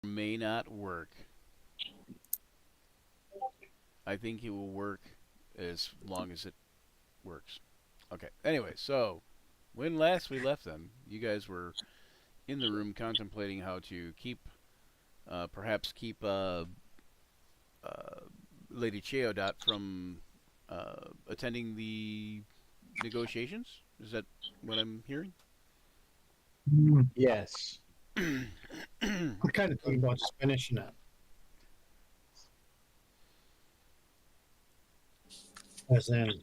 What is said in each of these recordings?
may not work. I think it will work as long as it works. Okay. Anyway, so when last we left them, you guys were in the room contemplating how to perhaps keep uh, Lady Cheodot from attending the negotiations. Is that what I'm hearing? Yes. I'm kind of thinking about just finishing it, as in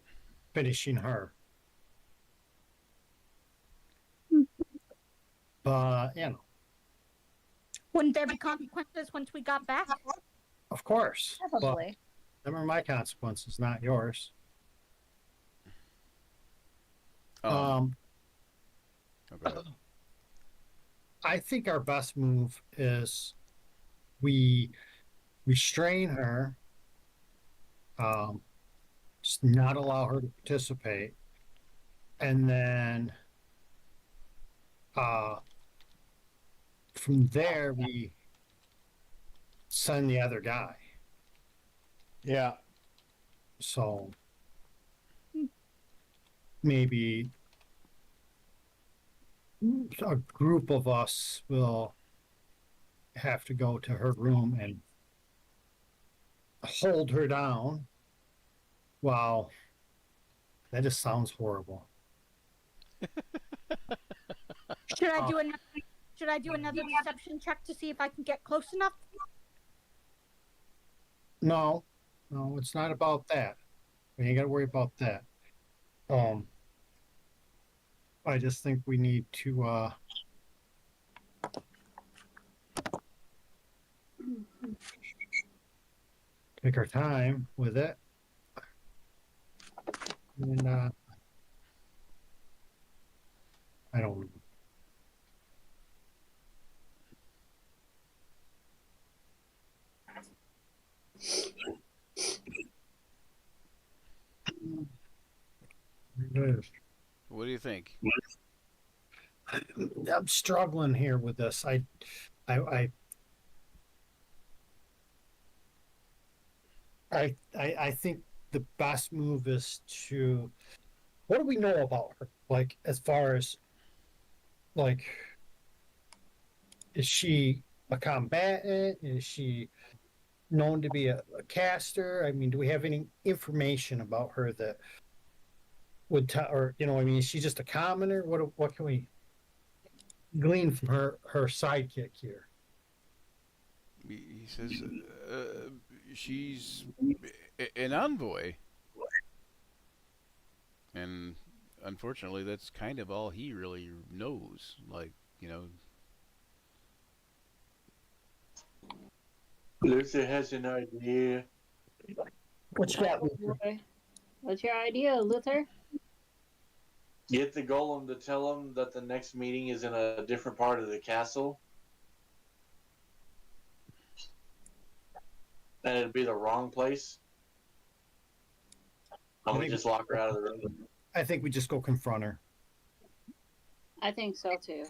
finishing her. But, Wouldn't there be consequences once we got back? of course. Probably. But them are my consequences, not yours. Okay. I think our best move is we restrain her, just not allow her to participate, and then from there we send the other guy. Yeah. So maybe a group of us will have to go to her room and hold her down. Wow, that just sounds horrible. Should I do another? Should I do another deception check to see if I can get close enough? No, it's not about that. We ain't got to worry about that. I just think we need to take our time with it. And I don't know. What do you think? I'm struggling here with this. I think the best move is to. What do we know about her? Like, as far as, like, is she a combatant? Is she known to be a caster? I mean, do we have any information about her that would tell, or I mean, is she just a commoner? What can we glean from her sidekick here? He says she's an envoy, and unfortunately, that's kind of all he really knows. Like, Luther has an idea. What you got? What's your idea, Luther? Get the golem to tell him that the next meeting is in a different part of the castle. And it'd be the wrong place. And we just lock her out of the room. I think we just go confront her. I think so too.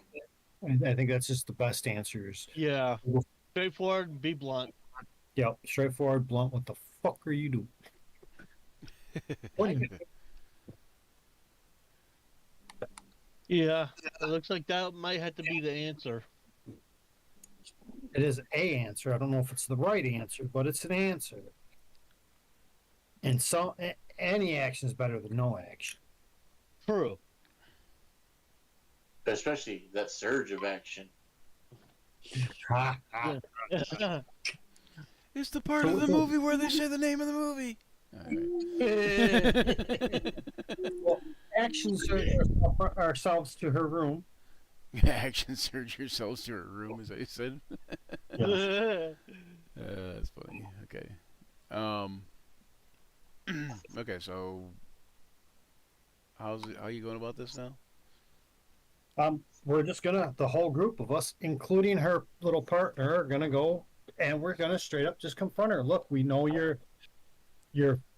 I think that's just the best answers. Yeah. Straightforward, be blunt. Yep, straightforward, blunt. What the fuck are you doing? What are you doing? Yeah, it looks like that might have to be the answer. It is a answer. I don't know if it's the right answer, but it's an answer. And so any action is better than no action. True. Especially that surge of action. Yeah. it's the part of the movie where they say the name of the movie. Well, action surge ourselves to her room. Action surge yourselves to her room, as I said. That's funny. Okay. Okay, so how are you going about this now? We're just the whole group of us, including her little partner, are gonna go and we're gonna straight up just confront her. Look, we know you're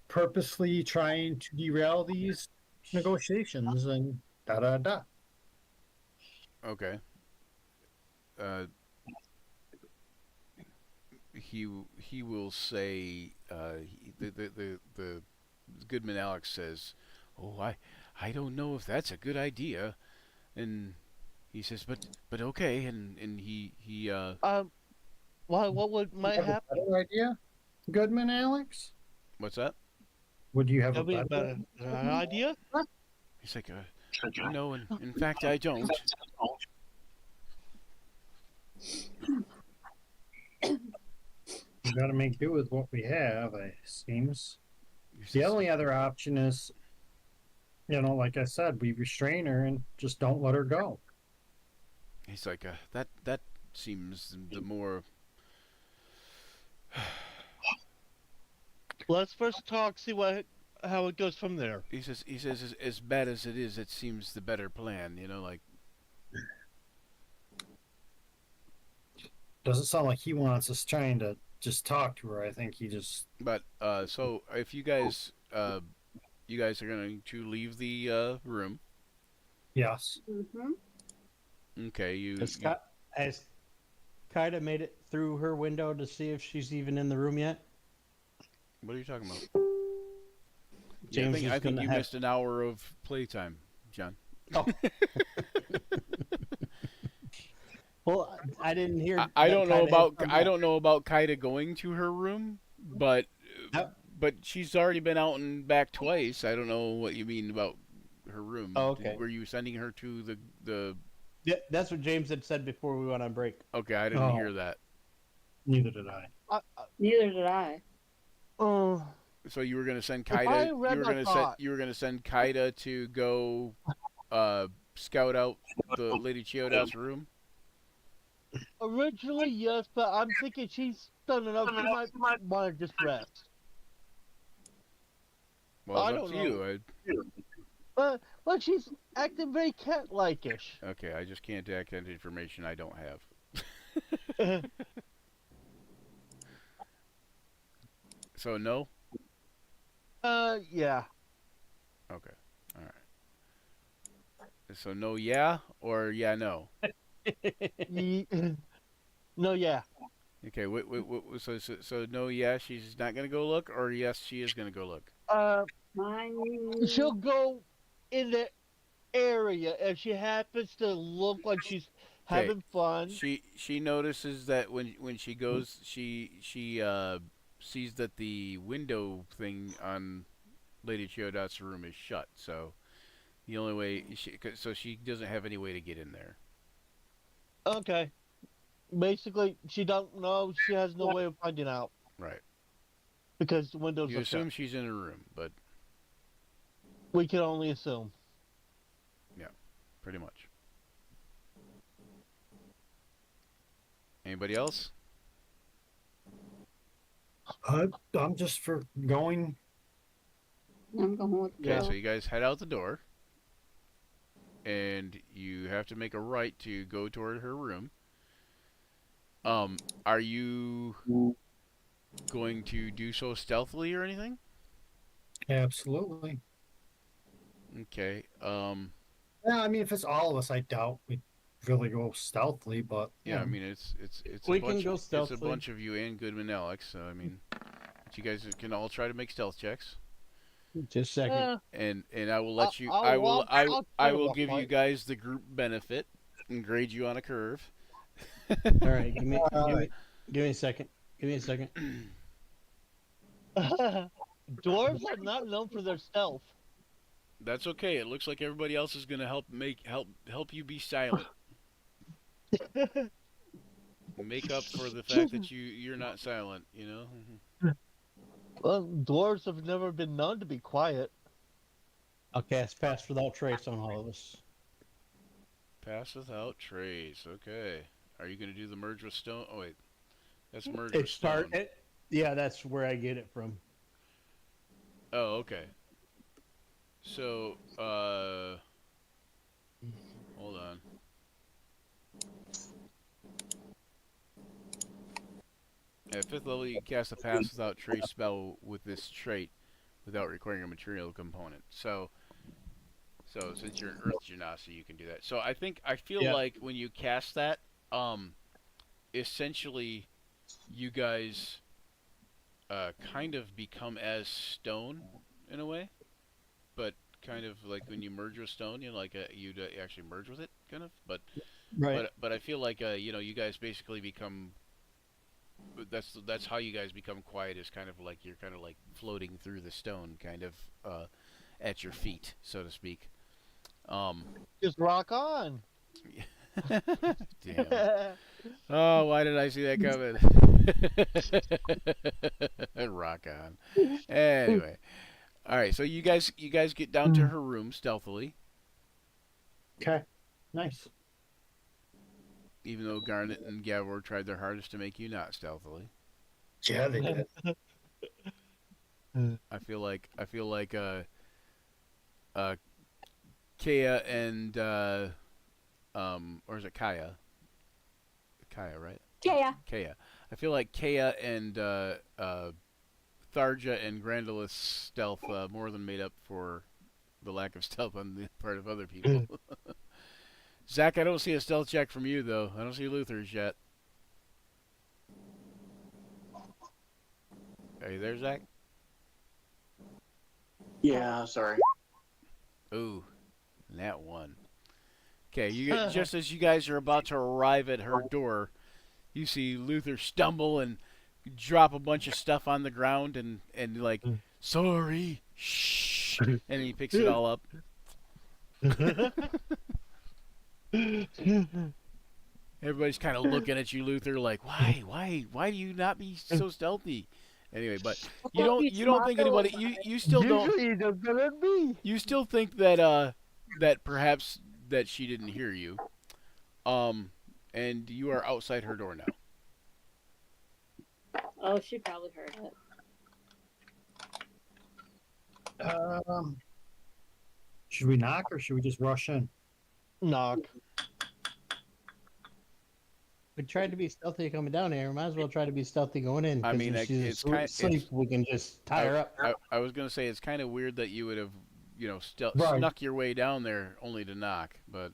purposely trying to derail these negotiations and da da da. Okay. he will say the Goodman Alex says, "Oh, I don't know if that's a good idea," and he says, "But okay," and he What would You might have a happen? better idea, Goodman Alex? what's that? Would you have a That'd be a better better idea. He's like, "No, in fact, I don't." We got to make do with what we have, it seems. He The says, only other option is, like I said, we restrain her and just don't let her go. he's like, that seems the more. Let's first talk, see how it goes from there. He says as bad as it is, it seems the better plan. Like Doesn't sound like he wants us trying to just talk to her. I think he just. But so if you guys are going to leave the room, Yes. Mm-hmm. okay? Has Kaida made it through her window to see if she's even in the room yet? What are you talking about? James I is think gonna you have- missed an hour of playtime, John. Well, I didn't hear. I that don't know Kaida had come I back. don't know about Kaida going to her room, but Yep. but she's already been out and back twice. I don't know what you mean about her room. Oh, okay. Were you sending her to the? Yeah, that's what James had said before we went on break. Okay, I didn't Oh. hear that. Neither did I. Neither did I. Oh, So you were going to send I Kaida. read You were my going to thought. send Kaida to go scout out the Lady Chioda's room. originally yes, but I'm thinking she's done enough. She might want to just rest. Well, I it's up don't to you. But she's acting very cat-like-ish. Okay, I just can't act on information I don't have. So no. Yeah. Okay. All right. So no, yeah, or yeah, no. Ye- no, yeah. Okay. So no, yeah, she's not gonna go look, or yes, she is gonna go look. Mine. She'll go in the area if she happens to look like she's having fun. She notices that when she goes, she sees that the window thing on Lady Chioda's room is shut. So the only way so she doesn't have any way to get in there. Okay. Basically, she don't know. She has no way of finding out Right. because the windows You are assume shut. she's in her room, but We can only assume. pretty much. Anybody else? I'm just for going. I'm going with Okay, Joe. so you guys head out the door, and you have to make a right to go toward her room. Are you going to do so stealthily or anything? Absolutely. Okay. Yeah, I mean, if it's all of us, I doubt we'd really go stealthily, but Yeah, I mean it's We a can bunch. go It's a stealthily. bunch of you and Goodman Alex. So I mean, you guys can all try to make stealth checks, Just a second. and I will let you. I'll I will. walk- I'll try I to will walk give you light. guys the group benefit and grade you on a curve. All right, give me a second. Give me a second. Dwarves are not known for their stealth. That's okay. It looks like everybody else is gonna help you be silent. Make up for the fact that you're not silent. Well, dwarves have never been known to be quiet. I'll cast Pass Without Trace on all of us. Pass without trace. Okay. Are you gonna do the merge with stone? Oh wait, that's merge with It's stone. yeah, that's where I get it from. Oh, okay. So, hold on. At 5th level, you can cast a Pass Without Trace spell with this trait without requiring a material component. So since you're an Earth Genasi, you can do that. So I feel Yeah. like when you cast that, essentially, you guys kind of become as stone in a way, but kind of like when you merge with stone, you know, like you'd actually merge with it, kind of. Right. But I feel like you know, you guys basically become. That's how you guys become quiet. Is kind of like you're kind of like floating through the stone, kind of at your feet, so to speak. Um, Just rock on. damn. Oh, why did I see that coming? Rock on. Anyway, all right. So you guys get down to her room stealthily, Okay. Nice. even though Garnet and Gavor tried their hardest to make you not stealthily. Yeah, they did. I feel like Kaya and or is it Kaya? Kaya, right? Yeah. Kaya. I feel like Kaya and Tharja and Grandolus stealth more than made up for the lack of stealth on the part of other people. Zach, I don't see a stealth check from you though. I don't see Luther's yet. Are you there, Zach? Yeah, sorry. Ooh, that one. Okay, just as you guys are about to arrive at her door, you see Luther stumble and drop a bunch of stuff on the ground and like, sorry, shh, and he picks it all up. Everybody's kind of looking at you, Luther, like, why do you not be so stealthy? Anyway, but you don't think anybody you still don't Usually they're good at me. you still think that that perhaps that she didn't hear you. And you are outside her door now. Oh, she probably heard it. Should we knock or should we just rush in? Knock. We tried to be stealthy coming down here. Might as well try to be stealthy going in. I 'cause mean, if she's it's asleep, we can just tie her up. I was gonna say it's kind of weird that you would have, you know, Right. snuck your way down there only to knock, but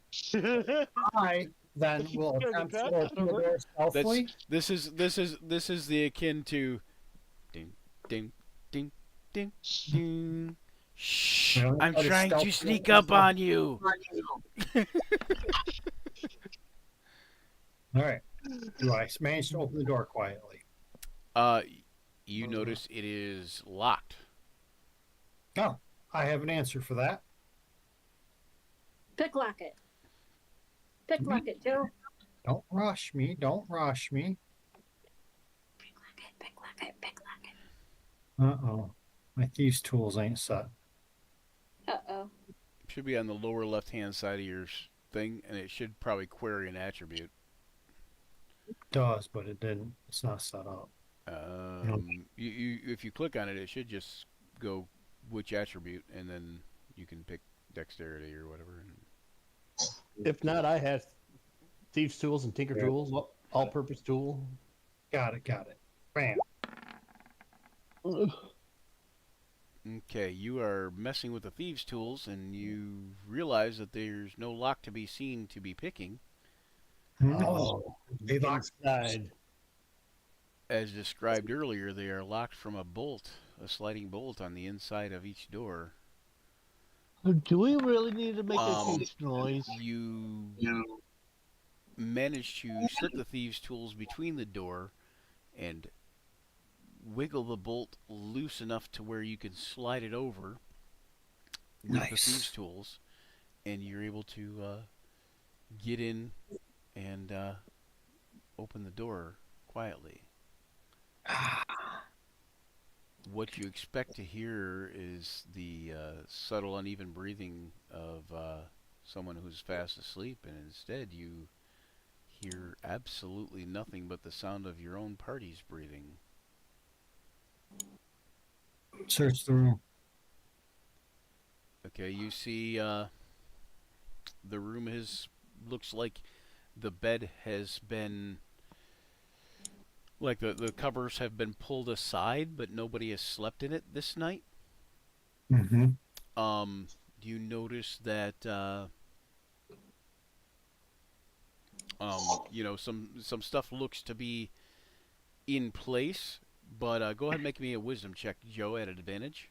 I then will Scared attempt the to crap open the out of door stealthily. this is the akin to, ding ding ding ding ding. Shh! Yeah, I'm try to trying to stealth sneak in. up on you. All right. Do I manage to open the door quietly? You notice it is locked. Oh, I have an answer for that. Picklock it. Picklock it, Joe. Don't rush me. Don't rush me. Picklock it. Picklock it. Picklock it. Uh-oh. My thieves' tools ain't set. Uh-oh. Should be on the lower left-hand side of your thing, and it should probably query an attribute. It does, but it didn't. It's not set up. You if you click on it, it should just go which attribute, and then you can pick dexterity or whatever. If not, I have thieves' tools and tinker tools, all-purpose tool. Got it. Bam. Okay, you are messing with the thieves' tools, and you realize that there's no lock to be seen to be picking. Oh, they locked. Inside. As described earlier, they are locked from a bolt, a sliding bolt on the inside of each door. Do we really need to make a huge noise? You manage to slip the thieves' tools between the door and wiggle the bolt loose enough to where you can slide it over with the thieves' tools, and you're able to get in and open the door quietly. What you expect to hear is the subtle, uneven breathing of someone who's fast asleep, and instead you hear absolutely nothing but the sound of your own party's breathing. Search the room. Okay, you see the room looks like the bed has been, like the covers have been pulled aside, but nobody has slept in it this night. Mm-hmm. You notice that you know, some stuff looks to be in place, but go ahead and make me a wisdom check, Joe, at an advantage.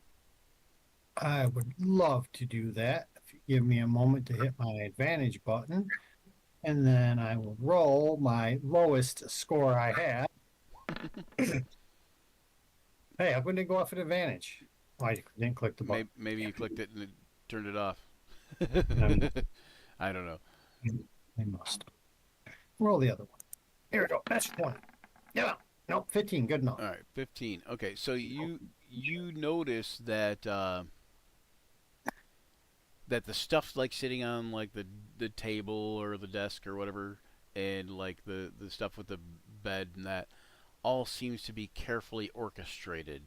I would love to do that. If you give me a moment to hit my advantage button, and then I will roll my lowest score I have. Hey, I'm going to go off at advantage. Oh, I didn't click the button. Maybe you clicked it and it turned it off. Um, I don't know. I must. Roll the other one. Here we go. That's 20. Yeah. Nope, 15. Good enough. All right, 15. Okay, so you notice that that the stuff's like sitting on like the table or the desk or whatever, and like the stuff with the bed and that all seems to be carefully orchestrated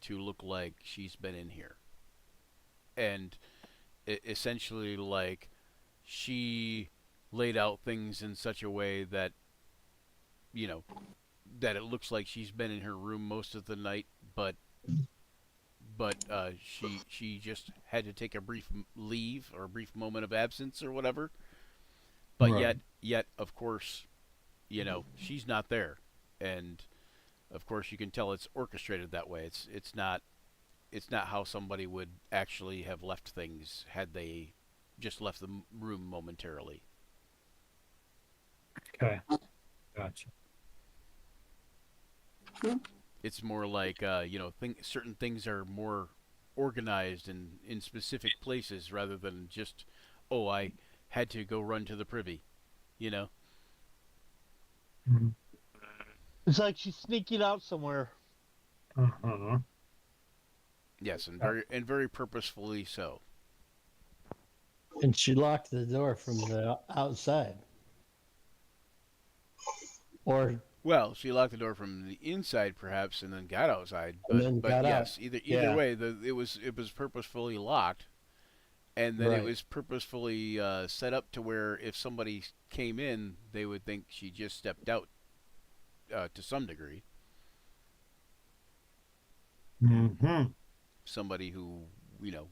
to look like she's been in here, and essentially like she laid out things in such a way that you know that it looks like she's been in her room most of the night, but she just had to take a brief leave or a brief moment of absence or whatever. But Right. yet of course, she's not there, and of course you can tell it's orchestrated that way. It's not how somebody would actually have left things had they just left the room momentarily. Okay. Gotcha. It's more like certain things are more organized and in specific places rather than just, oh, I had to go run to the privy, you know. Mhm. It's like she's sneaking out somewhere. Uh-huh. Yes, and very purposefully so. And she locked the door from the outside. Or Well, she locked the door from the inside, perhaps, and then got outside. and But then but got yes, out. either Yeah. way, it was purposefully locked, and then it Right. was purposefully set up to where if somebody came in, they would think she just stepped out to some degree. Mm-hmm. Somebody who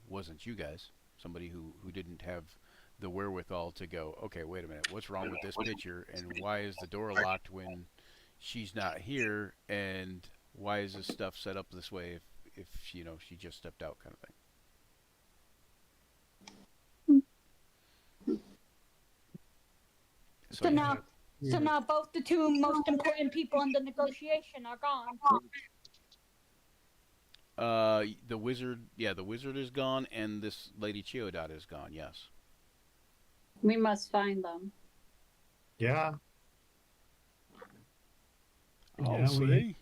wasn't you guys. Somebody who didn't have the wherewithal to go, okay, wait a minute, what's wrong with this picture, and why is the door locked when she's not here, and why is this stuff set up this way if she just stepped out, kind of thing. So now both the two most important people in the negotiation are gone. The wizard, the wizard is gone, and this lady Chiodot is gone. Yes. We must find them. Yeah. I'll Yeah, say.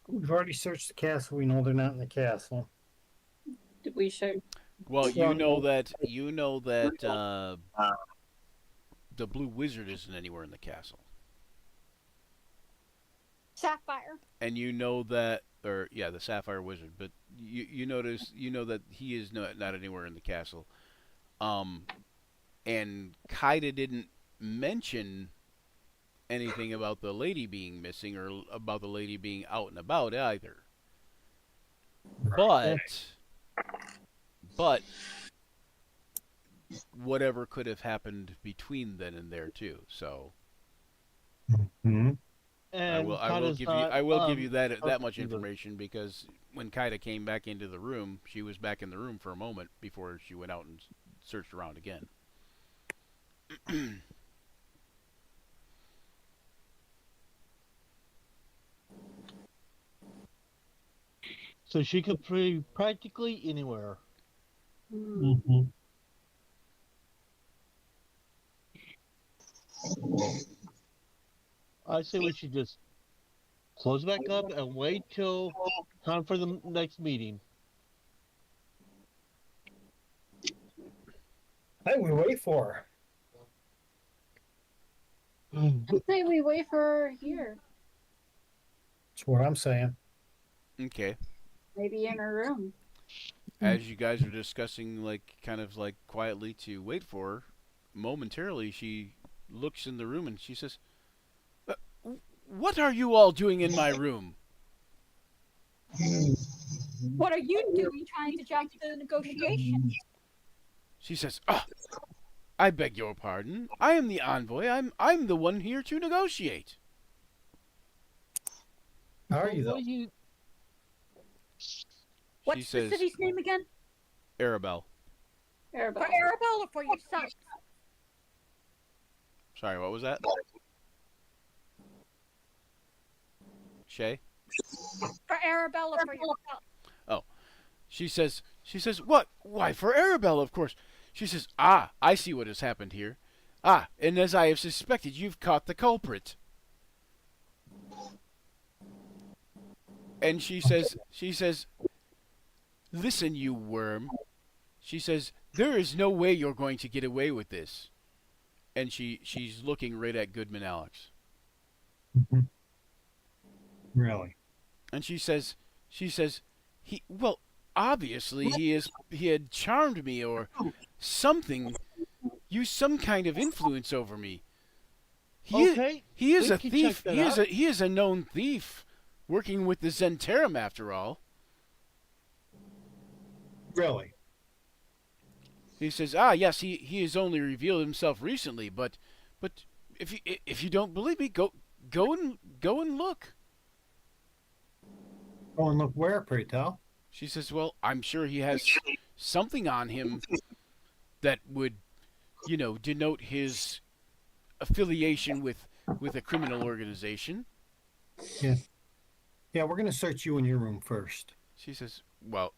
We've already searched the castle. We know they're not in the castle. We should. Well, Yeah. you know that the blue wizard isn't anywhere in the castle, Sapphire. and you know that, or yeah, the sapphire wizard. But you know that he is not anywhere in the castle. And Kaida didn't mention anything about the lady being missing or about the lady being out and about either. But whatever could have happened between then and there too. So Mm-hmm. And I will give you that much either. information, because when Kaida came back into the room, she was back in the room for a moment before she went out and searched around again. So she could be practically anywhere. Mm-hmm. I say we should just close back up and wait till time for the next meeting. Hey, we wait for her. I say we wait for her here. That's what I'm saying. Okay. Maybe in her room. As you guys are discussing, like, kind of like quietly to wait for her, momentarily she looks in the room and she says, "What are you all doing in my room?" What are you doing trying to jump the negotiation? She says, "Ah, I beg your pardon. I am the envoy. I'm the one here to negotiate." How are But you what though? you She What's the says, city's name again? "Arabelle." For Arabelle. Arabelle or for yourself? Sorry, what was that? Shay? For Arabelle or for yourself? Oh, she says, "What? Why, for Arabelle, of course." She says, "Ah, I see what has happened here. Ah, and as I have suspected, you've caught the culprit." And she says, "Listen, you worm." She says, "There is no way you're going to get away with this." And she's looking right at Goodman Alex. Mhm. Really? And she says, well, obviously he had charmed me or something, used some kind of influence over me. okay? He is We a can thief. check that out. He is a known thief, working with the Zentarum after all. Really? He says, "Ah, yes, he has only revealed himself recently, but if you don't believe me, go and look." Oh, and look where, pray tell. She says, "Well, I'm sure he has something on him that would, denote his affiliation with a criminal organization." Yeah, we're gonna search you in your room first. She says, "Well,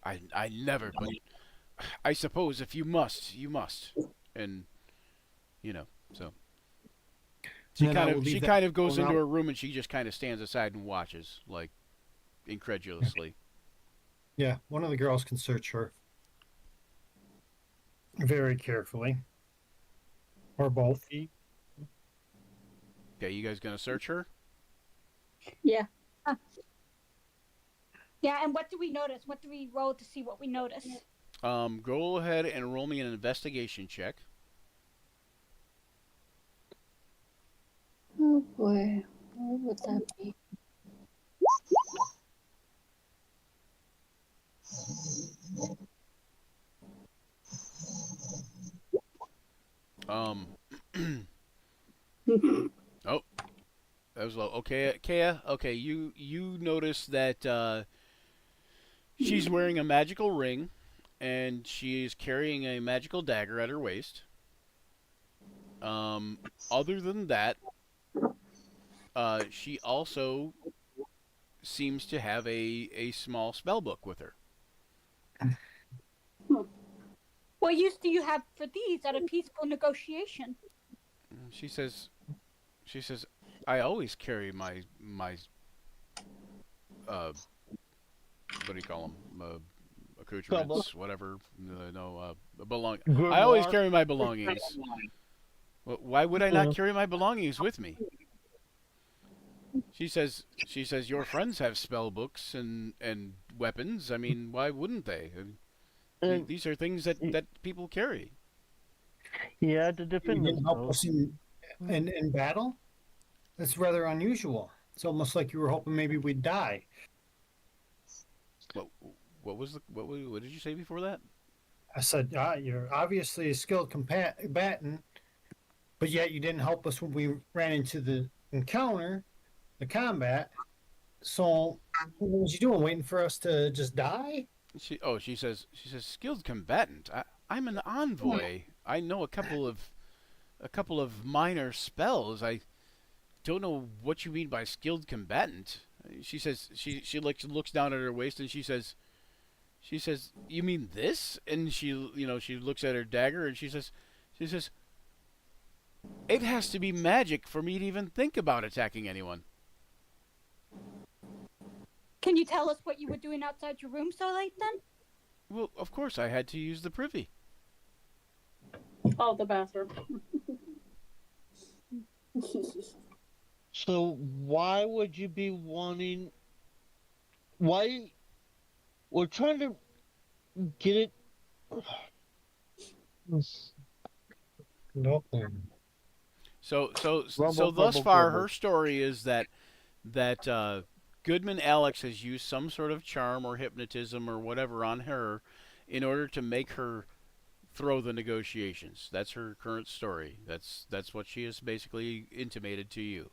I never, but I suppose if you must, you must." And so And then I will she leave kind that of goes phone into out. her room and she just kind of stands aside and watches, like incredulously. Yeah, one of the girls can search her very carefully, or both. Okay, you guys gonna search her? Yeah. Yeah, and what do we notice? What do we roll to see what we notice? Go ahead and roll me an investigation check. Oh boy. What would that be? Um, oh, that was low. Okay, Kea. Okay, you notice that she's wearing a magical ring, and she is carrying a magical dagger at her waist. Um, Other than that, she also seems to have a small spell book with her. What use do you have for these at a peaceful negotiation? She says, "I always carry my what do you call them? Accoutrements, whatever. No, belong. I always Grimoire. carry my belongings. Why would I not carry my belongings with me?" She says, "Your friends have spell books and weapons. I mean, why wouldn't they? And These are things that people carry." yeah, to You defend didn't help themselves. us in battle. That's rather unusual. It's almost like you were hoping maybe we'd die. What what did you say before that? I said, you're obviously a skilled combatant, but yet you didn't help us when we ran into the encounter, the combat. So what was you doing? Waiting for us to just die? She says skilled combatant. I'm an envoy. I know a couple of minor spells. I don't know what you mean by skilled combatant. She says she looks down at her waist and she says, "You mean this?" And she looks at her dagger and she says, "It has to be magic for me to even think about attacking anyone." Can you tell us what you were doing outside your room so late then? Well, of course I had to use the privy. Oh, the bathroom. So why would you be wanting? Why we're trying to get it? No. So thus far her story is that Goodman Alex has used some sort of charm or hypnotism or whatever on her in order to make her throw the negotiations. That's her current story. That's what she has basically intimated to you.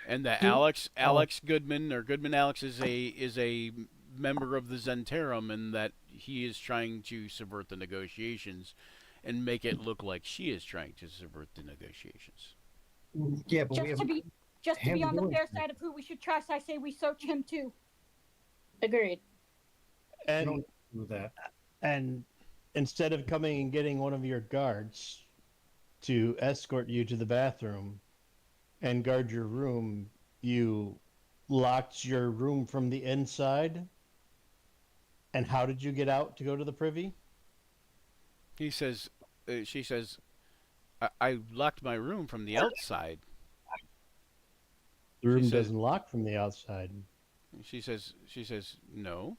And that Alex Goodman or Goodman Alex is a member of the Zentarum, and that he is trying to subvert the negotiations and make it look like she is trying to subvert the negotiations. Yeah, but we Just have to be on the doing fair it. side of who we should trust, I say we search him too. Agreed. And don't do that. and instead of coming and getting one of your guards to escort you to the bathroom and guard your room, you locked your room from the inside. And how did you get out to go to the privy? She says, I locked my room from the outside. The room said- doesn't lock from the outside. She says, no,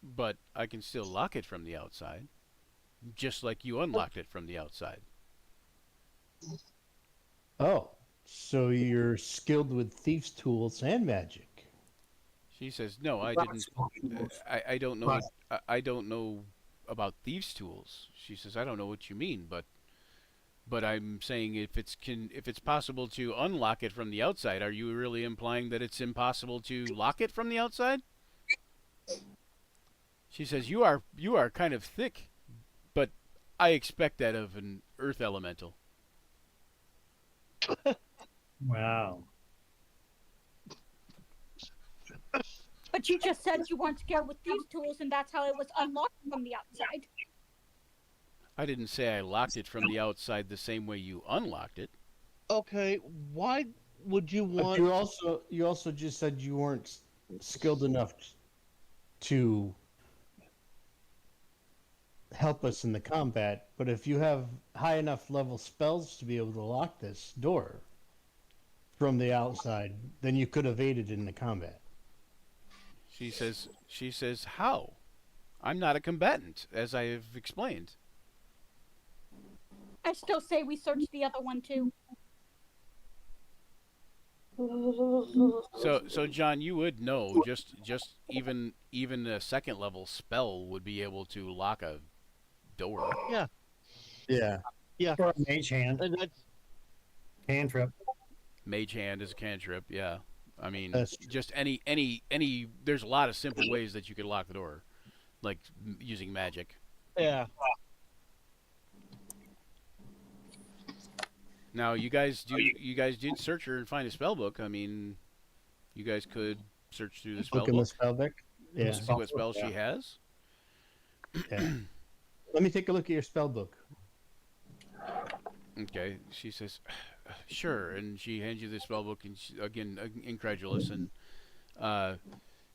but I can still lock it from the outside, just like you unlocked it from the outside. Oh, so you're skilled with thieves' tools and magic. She says, no, I didn't. I don't know. I don't know about thieves' tools. She says, I don't know what you mean, but I'm saying if it's possible to unlock it from the outside, are you really implying that it's impossible to lock it from the outside? She says, you are kind of thick, but I expect that of an earth elemental. Wow. But you just said you weren't scared with these tools, and that's how it was unlocked from the outside. I didn't say I locked it from the outside the same way you unlocked it. Okay, why would you But want? you also just said you weren't skilled enough to help us in the combat. But if you have high enough level spells to be able to lock this door from the outside, then you could have aided in the combat. She says, how? I'm not a combatant, as I have explained. I still say we search the other one too. So John, you would know just even a second level spell would be able to lock a door. Yeah. Or a mage hand. And that's Cantrip. Mage hand is a cantrip, yeah. I mean, That's true. just any. There's a lot of simple ways that you could lock the door, like using magic. yeah. Now you guys did search her and find a spell book. I mean, you guys could search through the spell Look in the book, spell book. Yeah. see what spells she has. Yeah. Let me take a look at your spell book. Okay, she says, sure, and she hands you the spell book, and she, again, incredulous, and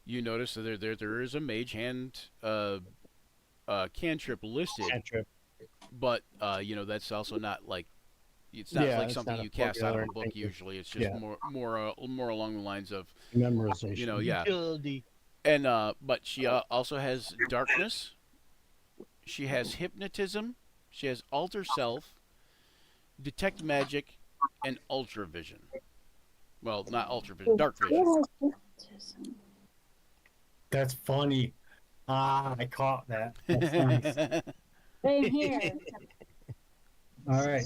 you notice that there is a mage hand cantrip listed, Cantrip. but that's also not like it's not Yeah, like it's something not a you cast out of a formula or book anything. usually. It's just Yeah. more along the lines of Memorization. yeah, Utility. and but she also has darkness. She has hypnotism. She has alter self, detect magic, and ultra vision. Well, not ultra vision, dark vision. That's funny. Ah, I caught that. That's nice. Same here. All right.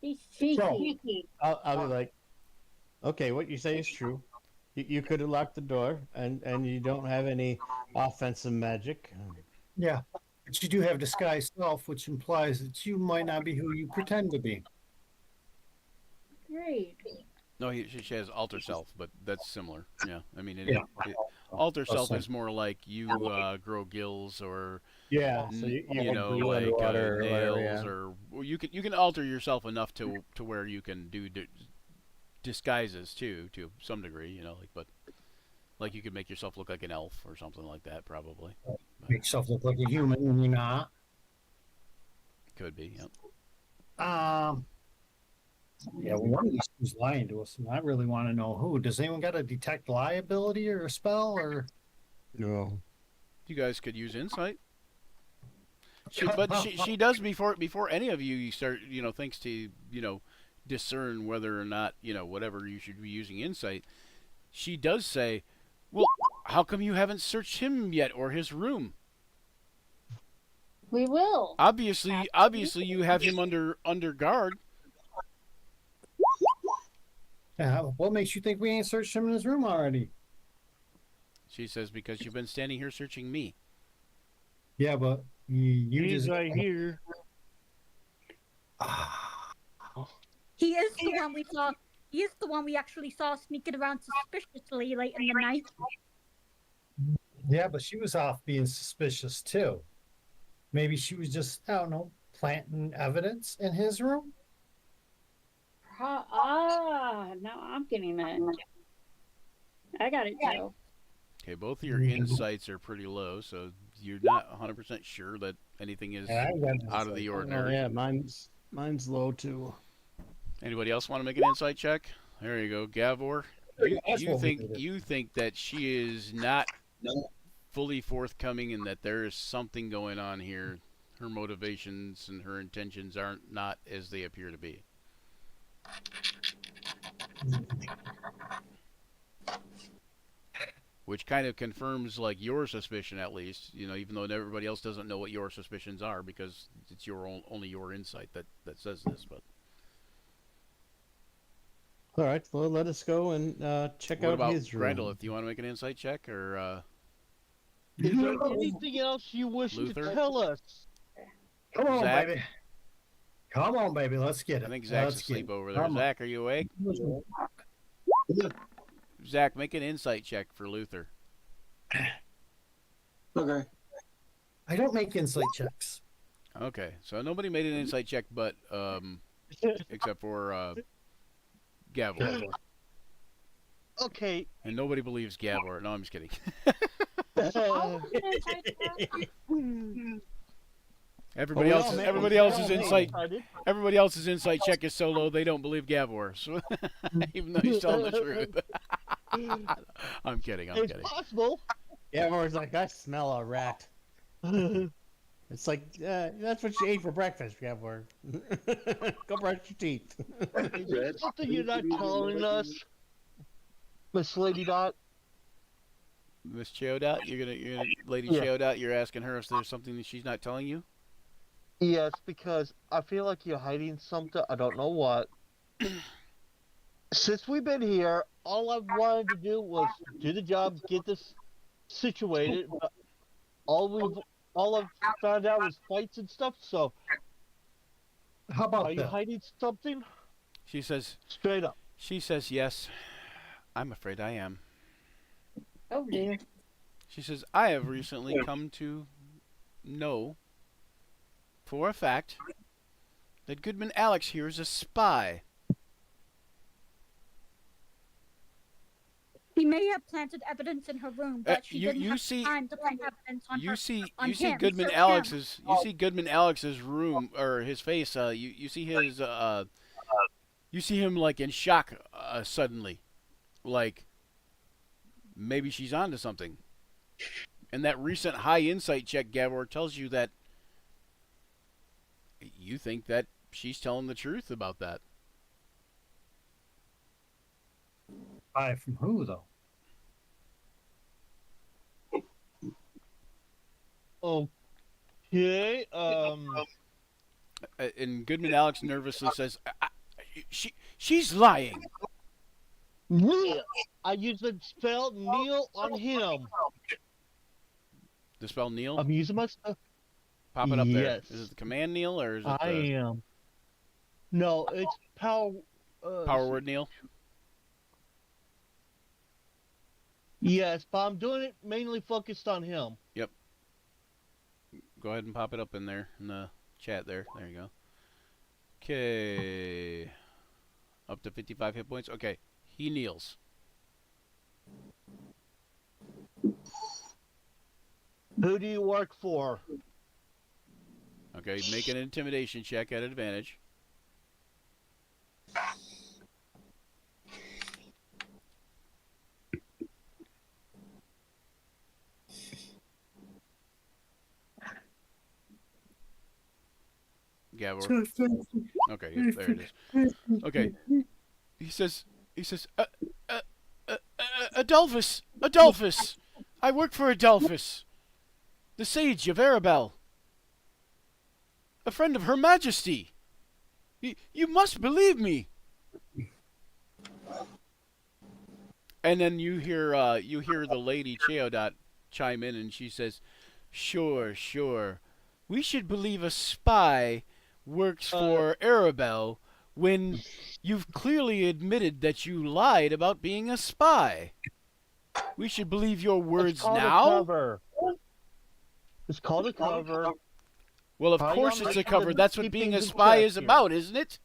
He's So- cheeky. I'll be like, okay, what you say is true. You could have locked the door, and you don't have any offensive magic. Yeah. But you do have disguised self, which implies that you might not be who you pretend to be. Great. No, she has alter self, but that's similar. Yeah, I mean, Yeah. alter self same. is more like you grow gills or Yeah, so you you know, breathe like underwater or whatever, nails, yeah. or well, you can alter yourself enough to where you can do disguises too, to some degree. You know, but like you could make yourself look like an elf or something like that, probably. Make yourself look like a human when you're not. Could be. Yep. Yeah, well, one of these two's lying to us, and I really want to know who. Does anyone got a detect lie ability or a spell, or No. You guys could use insight. But she does before any of you start thinks to discern whether or not whatever you should be using insight. She does say, "Well, how come you haven't searched him yet or his room?" We will. Obviously, you have him under guard. Yeah, what makes you think we ain't searched him in his room already? She says, because you've been standing here searching me. Yeah, but you He's just right here. He is the one we saw. He is the one we actually saw sneaking around suspiciously late in the night. Yeah, but she was off being suspicious too. Maybe she was just, I don't know, planting evidence in his room. Now I'm getting it. I got it, Joe. Okay, both of your insights are pretty low, so you're not 100% sure that anything is Yeah, I got it. out of the Oh, ordinary. yeah, mine's low too. Anybody else want to make an insight check? There you go, Gavor. That's You what we think needed. you think that she is not fully forthcoming and that there is something going on here. Her motivations and her intentions aren't not as they appear to be. Which kind of confirms like your suspicion, at least, you know, even though everybody else doesn't know what your suspicions are, because it's your only your insight that says this. But All right, well, let us go and check what out about his room. Grendel? Do you want to make an insight check, or Is there anything else you wish Luther? to tell us? Come on, Zach? baby. Come on, baby. Let's get it. I think Zach's Let's get asleep it. over there. Come on. Zach, are you awake? Zach, make an insight check for Luther. Okay. I don't make insight checks. Okay, so nobody made an insight check, but except for Gavor, Okay. and nobody believes Gavor. No, I'm just kidding. Oh, Everybody Well, we else, all made- everybody we else's all made insight, Excited. everybody else's insight check is so low they don't believe Gavor, so, even though he's telling the truth. I'm kidding. I'm It's kidding. possible. Yeah, everyone's like, I smell a rat. It's like, that's what you ate for breakfast, Gavor. Go brush your teeth. Is there something you're not telling us, Miss Lady Dot? Miss Cheodot, you're gonna Lady Yeah. Cheodot, you're asking her if there's something that she's not telling you. Yes, because I feel like you're hiding something. I don't know what. Since we've been here, all I've wanted to do was do the job, get this situated. But all I've found out was fights and stuff. So, How about are you that? hiding something? She says, Straight up. yes. I'm afraid I am. oh dear. She says, I have recently come to know for a fact that Goodman Alex here is a spy. He may have planted evidence in her room, but she didn't have time to plant evidence on her. You see him, Goodman so Alex's room or his face. You see his you see him like in shock suddenly, like maybe she's onto something. And that recent high insight check, Gavor, tells you that you think that she's telling the truth about that. Buy from who, though? Okay. And Goodman Alex nervously says, she's lying. Neil. I used the spell Neil on him. The spell Neil? I'm using my stuff. Pop it up there. yes. Is it the command Neil or is it I the am. No, it's power. power word Neil? Yes, but I'm doing it mainly focused on him. Go ahead and pop it up in there in the chat there. There you go. Okay. Up to 55 hit points. Okay. He kneels. Who do you work for? Okay. Make an intimidation check at advantage. Gavor. Okay, yep, there it is. Okay. He says, Adolphus! Adolphus! I work for Adolphus! The Sage of Arabelle. A friend of Her Majesty. You must believe me. And then you hear the lady Cheodot chime in, and she says, "Sure, sure. We should believe a spy works for Arabelle when you've clearly admitted that you lied about being a spy. We should believe your words It's called now." a cover. It's called a cover. Well, of Probably course not it's a making cover. the That's what keep being a things in spy check is here. about, isn't it?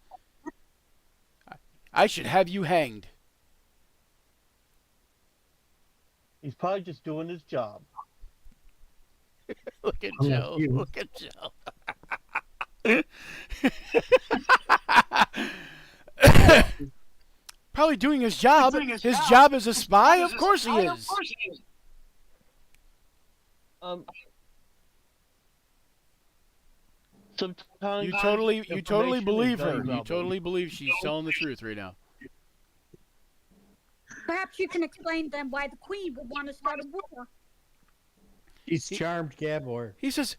I should have you hanged. He's probably just doing his job. Look at I'm like Joe. you. Look at Joe. Probably doing his job. His job as a spy? Of course he is. Sometimes You totally information believe is very her. You valuable. totally believe she's telling the truth right now. Perhaps you can explain then why the queen would want to start a war. He's charmed Gavor. He says,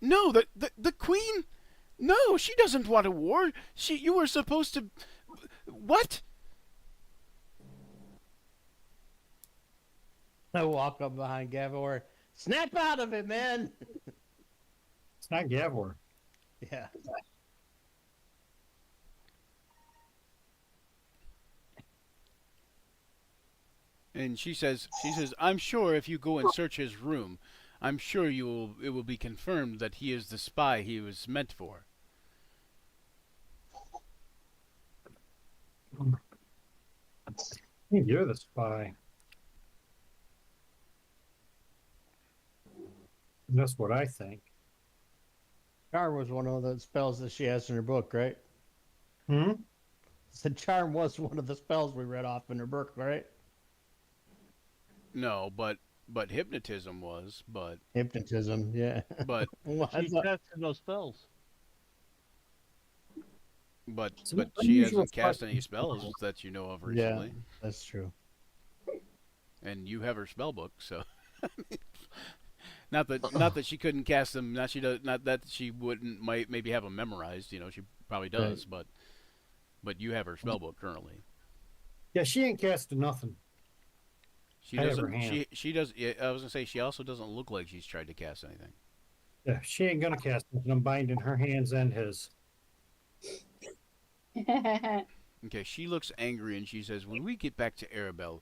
no, the queen, no, she doesn't want a war. You were supposed to, what? I walk up behind Gavor. Snap out of it, man. It's not Gavor. Yeah. And she says, I'm sure if you go and search his room, I'm sure it will be confirmed that he is the spy he was meant for. You're the spy. That's what I think. Charm was one of the spells that she has in her book, right? Hmm? Said charm was one of the spells we read off in her book, right? No, but hypnotism was, but Hypnotism, yeah. but Well, I She's thought- casting those spells. but So but what she unusual hasn't cast spell- any spells that you know of Yeah. recently. That's true. And you have her spell book, so not that she couldn't cast them, not that she wouldn't maybe have them memorized, she probably does, but you have her spell book currently. Yeah, she ain't casting nothing. She I have doesn't her hand. she does I was going to say she also doesn't look like she's tried to cast anything. Yeah, she ain't gonna cast nothing. I'm binding her hands and his. Okay, she looks angry and she says, "When we get back to Arabelle,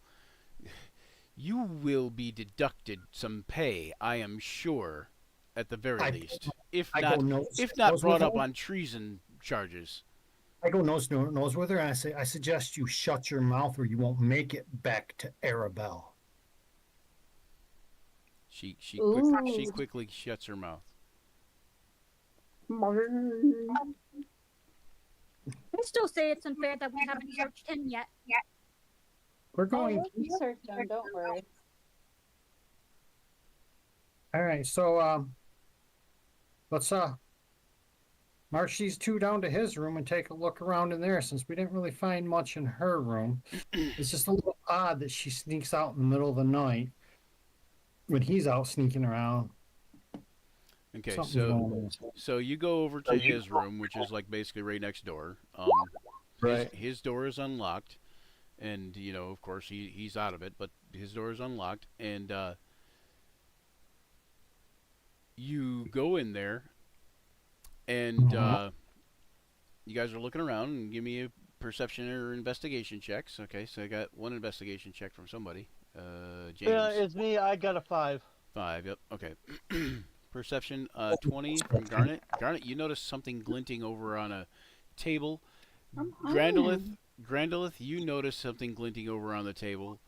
you will be deducted some pay, I am sure, at the very I- least. If I not go nose, if not nose brought with up her. on treason charges." I go nose with her, and I say, I suggest you shut your mouth, or you won't make it back to Arabelle. She Ooh. quickly shuts her mouth. I still say it's unfair that we haven't searched him yet. We're Oh, going. we'll research them, don't worry. All right, so let's march these two down to his room and take a look around in there, since we didn't really find much in her room. It's just a little odd that she sneaks out in the middle of the night when he's out sneaking around. Okay, Something's so wrong with this. so you go over to his room, which is like basically right next door. Right. His door is unlocked, and of course he's out of it, but his door is unlocked, and you go in there, and you guys are looking around, and give me a perception or investigation checks. Okay, so I got one investigation check from somebody. James. Yeah, it's me. I got a 5. 5, yep, okay. Perception, 20 from Garnet. Garnet, you notice something glinting over on a table. Grandolith, you notice something glinting over on the table.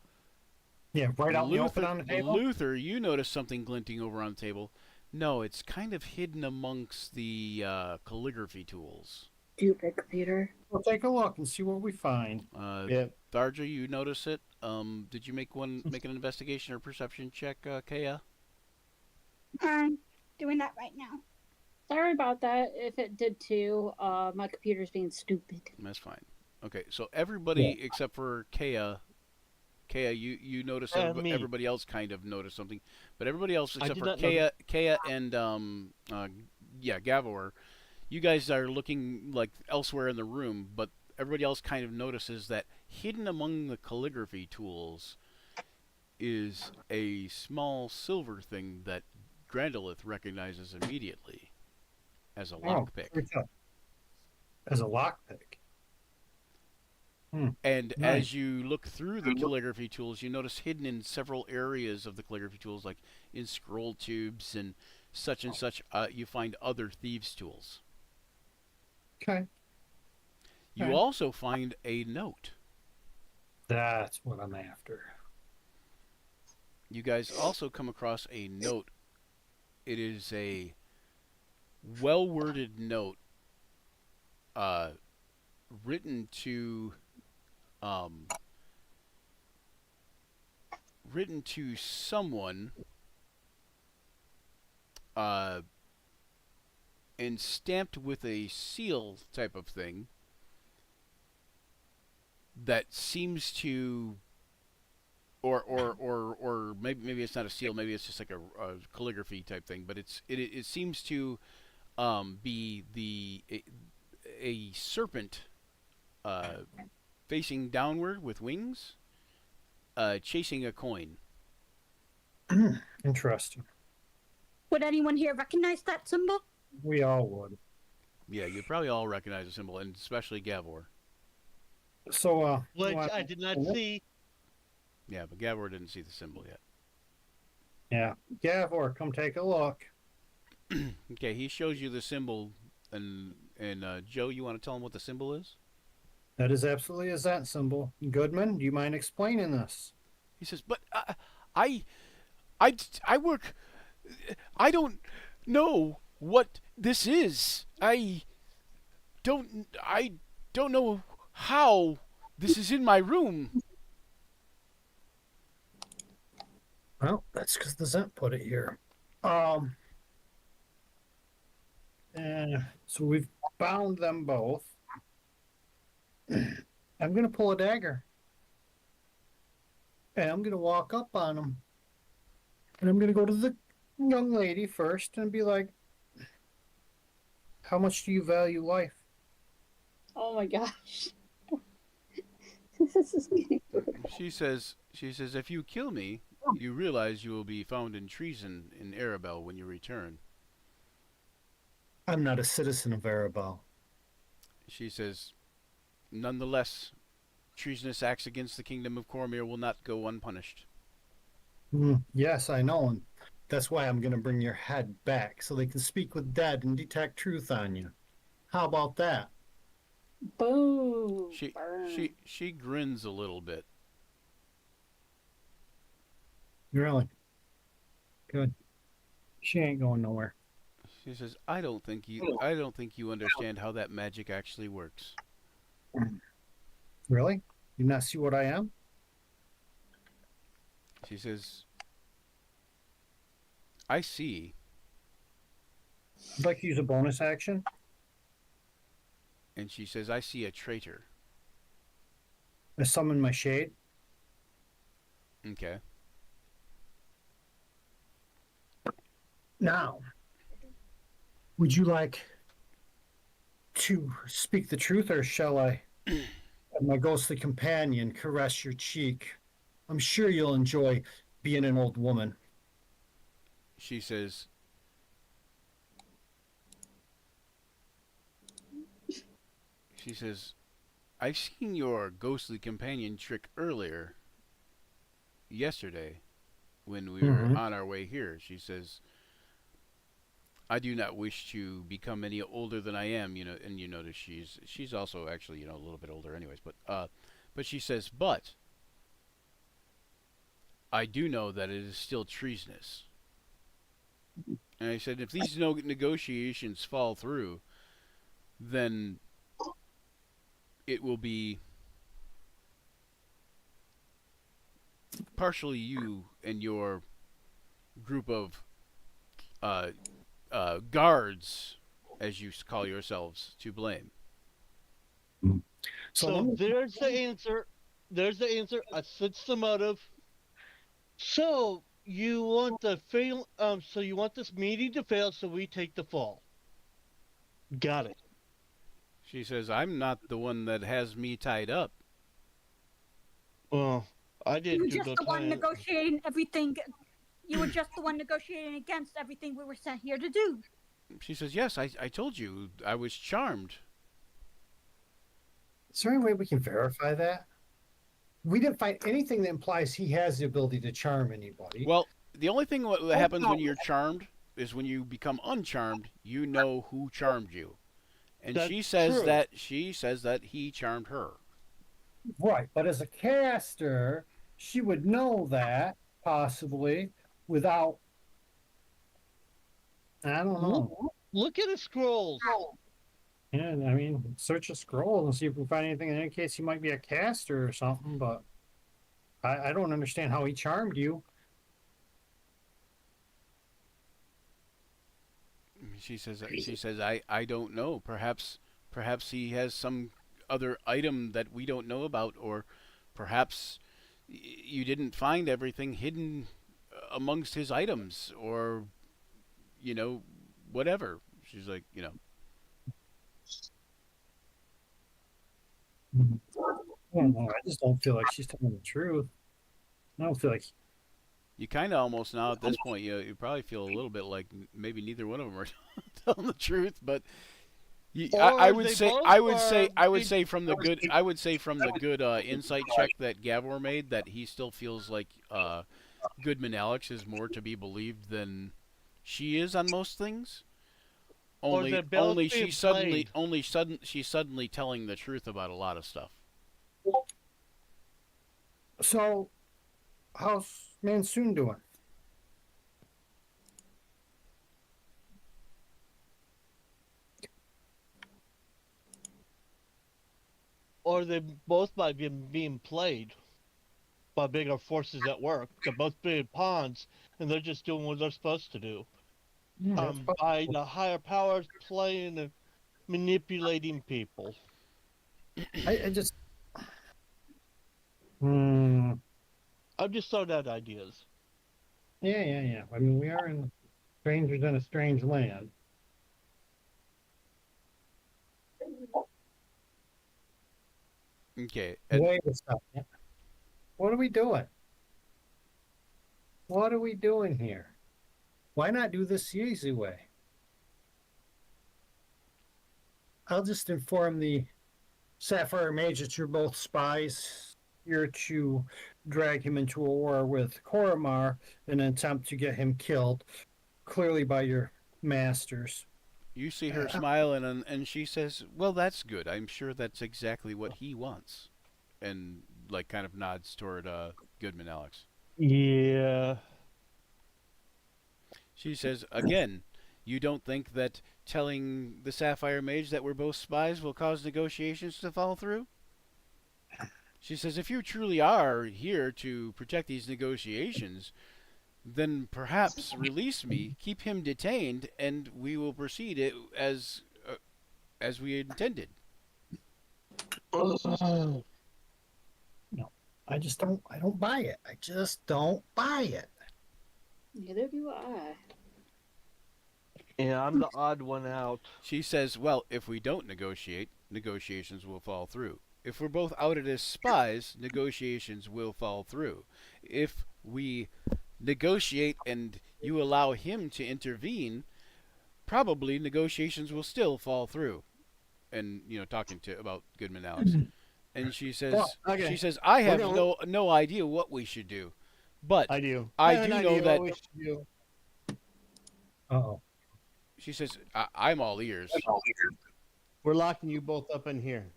Yeah, right out in the open on the table. Luther, you notice something glinting over on the table. No, it's kind of hidden amongst the calligraphy tools. Stupid computer. We'll take a look and see what we find. Yep. Tharja, you notice it. Did you make an investigation or perception check, Kaya? I'm doing that right now. Sorry about that. If it did too, my computer's being stupid. That's fine. Okay, so everybody except for Kaya, you notice Me. everybody else kind of noticed something, but everybody else I except did for not notice. Kaya and Gavor, you guys are looking like elsewhere in the room, but everybody else kind of notices that hidden among the calligraphy tools is a small silver thing that Grandolith recognizes immediately as a lockpick. As a lockpick. And Nice. as you look through the calligraphy tools, you notice hidden in several areas of the calligraphy tools, like in scroll tubes and such, you find other thieves' tools. Okay. You Okay. also find a note. That's what I'm after. You guys also come across a note. It is a well-worded note written to someone and stamped with a seal type of thing that seems to or maybe it's not a seal, maybe it's just like a calligraphy type thing, but it seems to be a serpent facing downward with wings, chasing a coin. Interesting. Would anyone here recognize that symbol? We all would. Yeah, you probably all recognize the symbol, and especially Gavor. So, Which I did not see. Yeah, but Gavor didn't see the symbol yet. Yeah, Gavor, come take a look. Okay, he shows you the symbol, and Joe, you want to tell him what the symbol is? That is absolutely a Zant symbol. Goodman, do you mind explaining this? He says, "But I work. I don't know what this is. I don't know how this is in my room." Well, that's because the Zant put it here. So we've bound them both. I'm going to pull a dagger. And I'm going to walk up on them. And I'm going to go to the young lady first and be like, how much do you value life? Oh my gosh. This is getting brutal. She says, if you kill me, you realize you will be found in treason in Arabelle when you return. I'm not a citizen of Arabelle. She says, nonetheless, treasonous acts against the kingdom of Cormyr will not go unpunished. Yes, I know. And that's why I'm going to bring your head back so they can speak with Dad and detect truth on you. How about that? Boom. She grins a little bit. Really? Good. She ain't going nowhere. She says, I don't think you understand how that magic actually works. Really? You not see what I am? She says, I see. I'd like to use a bonus action. And she says, I see a traitor. I summon my shade. Okay. Now, would you like to speak the truth, or shall I have my ghostly companion caress your cheek? I'm sure you'll enjoy being an old woman. She says, I've seen your ghostly companion trick earlier, yesterday, when we were on our way here. She says, I do not wish to become any older than I am, and you notice she's also actually, a little bit older anyways, but she says, but I do know that it is still treasonous. And I said, if these negotiations fall through, then it will be partially you and your group of guards, as you call yourselves, to blame. So there's the answer. There's the answer. I sense the motive. So you want the fail? So you want this meeting to fail, so we take the fall. Got it. She says, I'm not the one that has me tied up. Well, I You didn't were do just no the one time. negotiating everything. You were just the one negotiating against everything we were sent here to do. She says, yes, I told you I was charmed. Is there any way we can verify that? We didn't find anything that implies he has the ability to charm anybody. Well, the only thing what happens when you're charmed is when you become uncharmed, you know who charmed you. And That's she says true. that he charmed her. Right, but as a caster, she would know that possibly without. I don't know. Look at the scrolls. Yeah, I mean, search a scroll and see if we find anything that indicates he might be a caster or something. But I don't understand how he charmed you. She says I don't know. Perhaps he has some other item that we don't know about, or perhaps you didn't find everything hidden amongst his items, or whatever. She's like, I don't know. I just don't feel like she's telling the truth. I don't feel like. you kind of almost now at this point, you probably feel a little bit like maybe neither one of them are telling the truth, but I Or would they say both I would are say from the good insight check that Gavor made that he still feels like Goodman Alex is more to be believed than she is on most things. Or they're both being She's suddenly telling the truth about a lot of stuff. So, how's Mansoon doing? or they both might be being played by bigger forces at work. They're both being pawns, and they're just doing what they're supposed to do. By the higher powers playing and manipulating people. I just. Hmm. I'm just throwing out ideas. Yeah. I mean, we are in strangers in a strange land. Okay. Wait a second. What are we doing? What are we doing here? Why not do this the easy way? I'll just inform the Sapphire Mage that you're both spies here to drag him into a war with Koromar in an attempt to get him killed, clearly by your masters. You see her smile, and she says, "Well, that's good. I'm sure that's exactly what he wants." And like kind of nods toward Goodman Alex. Yeah. She says, "Again, you don't think that telling the Sapphire Mage that we're both spies will cause negotiations to fall through?" She says, "If you truly are here to protect these negotiations, then perhaps release me, keep him detained, and we will proceed as we intended." No, I just don't. I don't buy it. I just don't buy it. Neither do I. Yeah, I'm the odd one out. She says, "Well, if we don't negotiate, negotiations will fall through. If we're both outed as spies, negotiations will fall through. If we negotiate and you allow him to intervene, probably negotiations will still fall through." And talking to about Goodman Alex, and she says, Well, okay. "I We're have gonna- no idea what we should do, but I do. I have an do know idea that." what we should do. Uh-oh. She says, I'm all ears." We're locking you both up in here.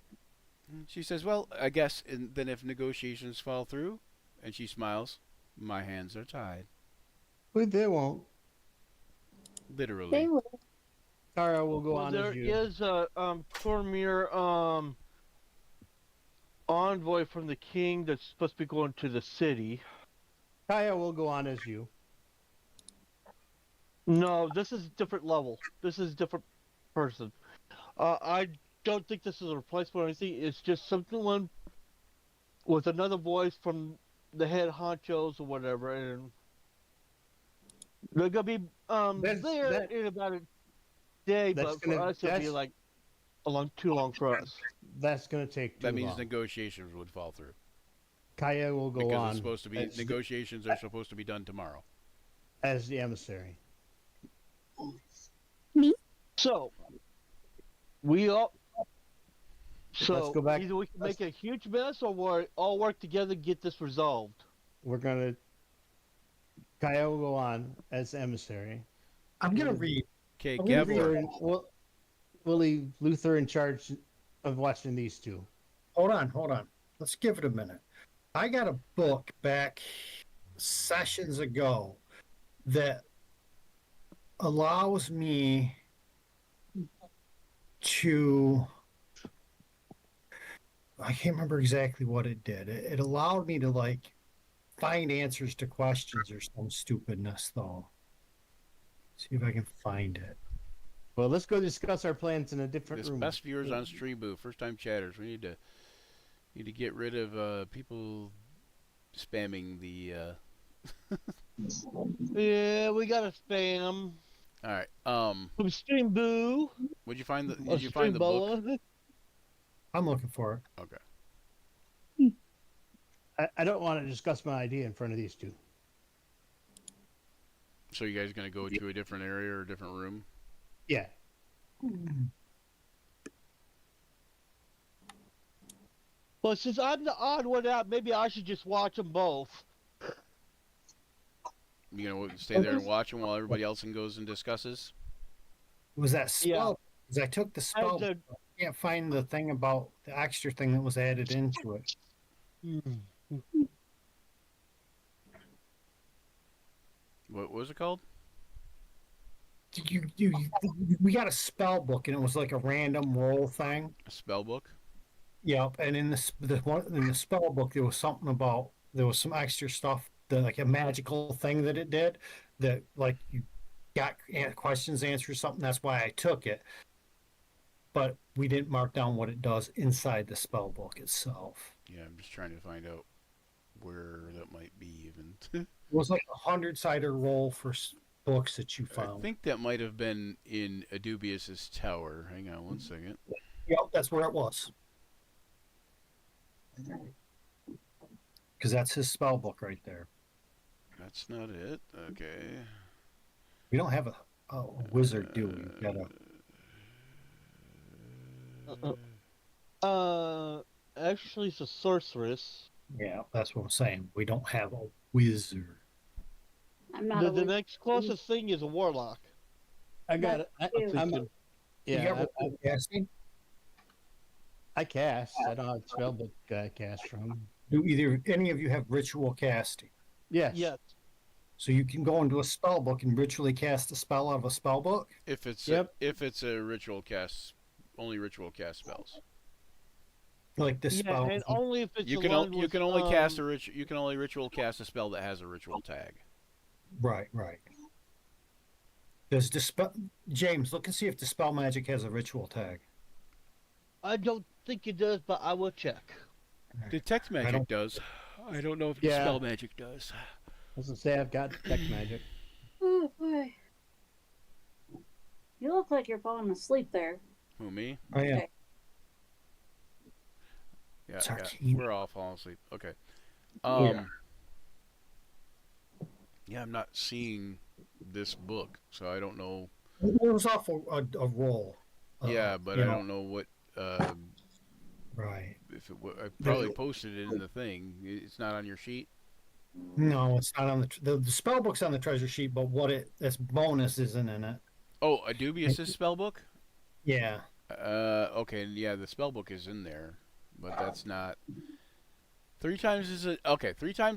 She says, "Well, I guess then if negotiations fall through," and she smiles, "my hands are tied." But they won't. Literally. They will. Tara will go on There as you. is a Cormier envoy from the king that's supposed to be going to the city. Kaya will go on as you. No, this is a different level. This is a different person. I don't think this is a replacement or anything. It's just someone with another voice from the head honchos or whatever, and they're gonna be there that- in about day, That's but for gonna- us, it'd be that's- like too long for us. That's going to take too That means long. negotiations would fall through Kaya will go because on it's supposed to be as, negotiations are supposed to be done tomorrow. as the emissary. So we all. So Let's go back- either we can let's- make a huge mess, or we all work together to get this resolved. We're going to. Kaya will go on as emissary. I'm gonna read. Okay, I'm gonna Gavor. read- We'll leave Luther in charge of watching these two. Hold on. Let's give it a minute. I got a book back sessions ago that allows me to. I can't remember exactly what it did. It allowed me to like find answers to questions or some stupidness, though. See if I can find it. Well, let's go discuss our plans in a different This room. best viewers on Streamboo, first time chatters. We need to get rid of people spamming the. Yeah, we gotta spam. All right. From Stream Boo. Would you find the? Or Did you find the book? Streamboa. I'm looking for it. Okay. I don't want to discuss my idea in front of these two. So you guys gonna go to a different area or a different room? Yeah. Well, since I'm the odd one out, maybe I should just watch them both. You gonna stay there and watch them while everybody else goes and discusses? Was that spell? Because I took the I spell. had I can't find the thing about the extra thing that was added into it. What was it called? We got a spell book and it was like a random roll thing. A spell book? Yep, and in in the spell book there was something about there was some extra stuff that like a magical thing that it did that like you got questions answered or something. That's why I took it, but we didn't mark down what it does inside the spell book itself. Yeah, I'm just trying to find out where that might be even. It was like 100-sided roll for books that you I found. think that might have been in Adubious's tower. Hang on one second. Yep, that's where it was. Because that's his spell book right there. That's not it. Okay. We don't have a wizard, do we? We got a Actually, it's a sorceress. yeah. That's what I'm saying. We don't have a wizard. I'm not The, a the next closest thing is a warlock. I got it. you. I'm, You yeah, got ritual casting? I cast. I don't have spell book I cast from. Do any of you have ritual casting? Yes. Yes. So you can go into a spell book and ritually cast a spell out of a spell book. If it's Yep. if it's a ritual cast, only ritual cast spells. Like this Yeah, spell. and only if it's You can aligned you with, can only cast a you can only ritual cast a spell that has a ritual tag. Right. Does dispel James look and see if dispel magic has a ritual tag? I don't think it does, but I will check. Detect magic don't- does. I don't know if Yeah. spell magic does. I was gonna say I've got detect magic. Oh boy. You look like you're falling asleep there. Who, me? Oh yeah. Okay. Yeah, It's yeah. arcane. We're all falling asleep. Okay. Yeah. Yeah, I'm not seeing this book, so I don't know. It was off a roll. Yeah, but you I know, don't know what. Right. If it, I probably posted it in the thing. It's not on your sheet. No, it's not on the spell book's on the treasure sheet, but this bonus isn't in it. Oh, Adubius's spell book. Yeah. Okay, yeah, the spell book is in there, but that's not. 3 times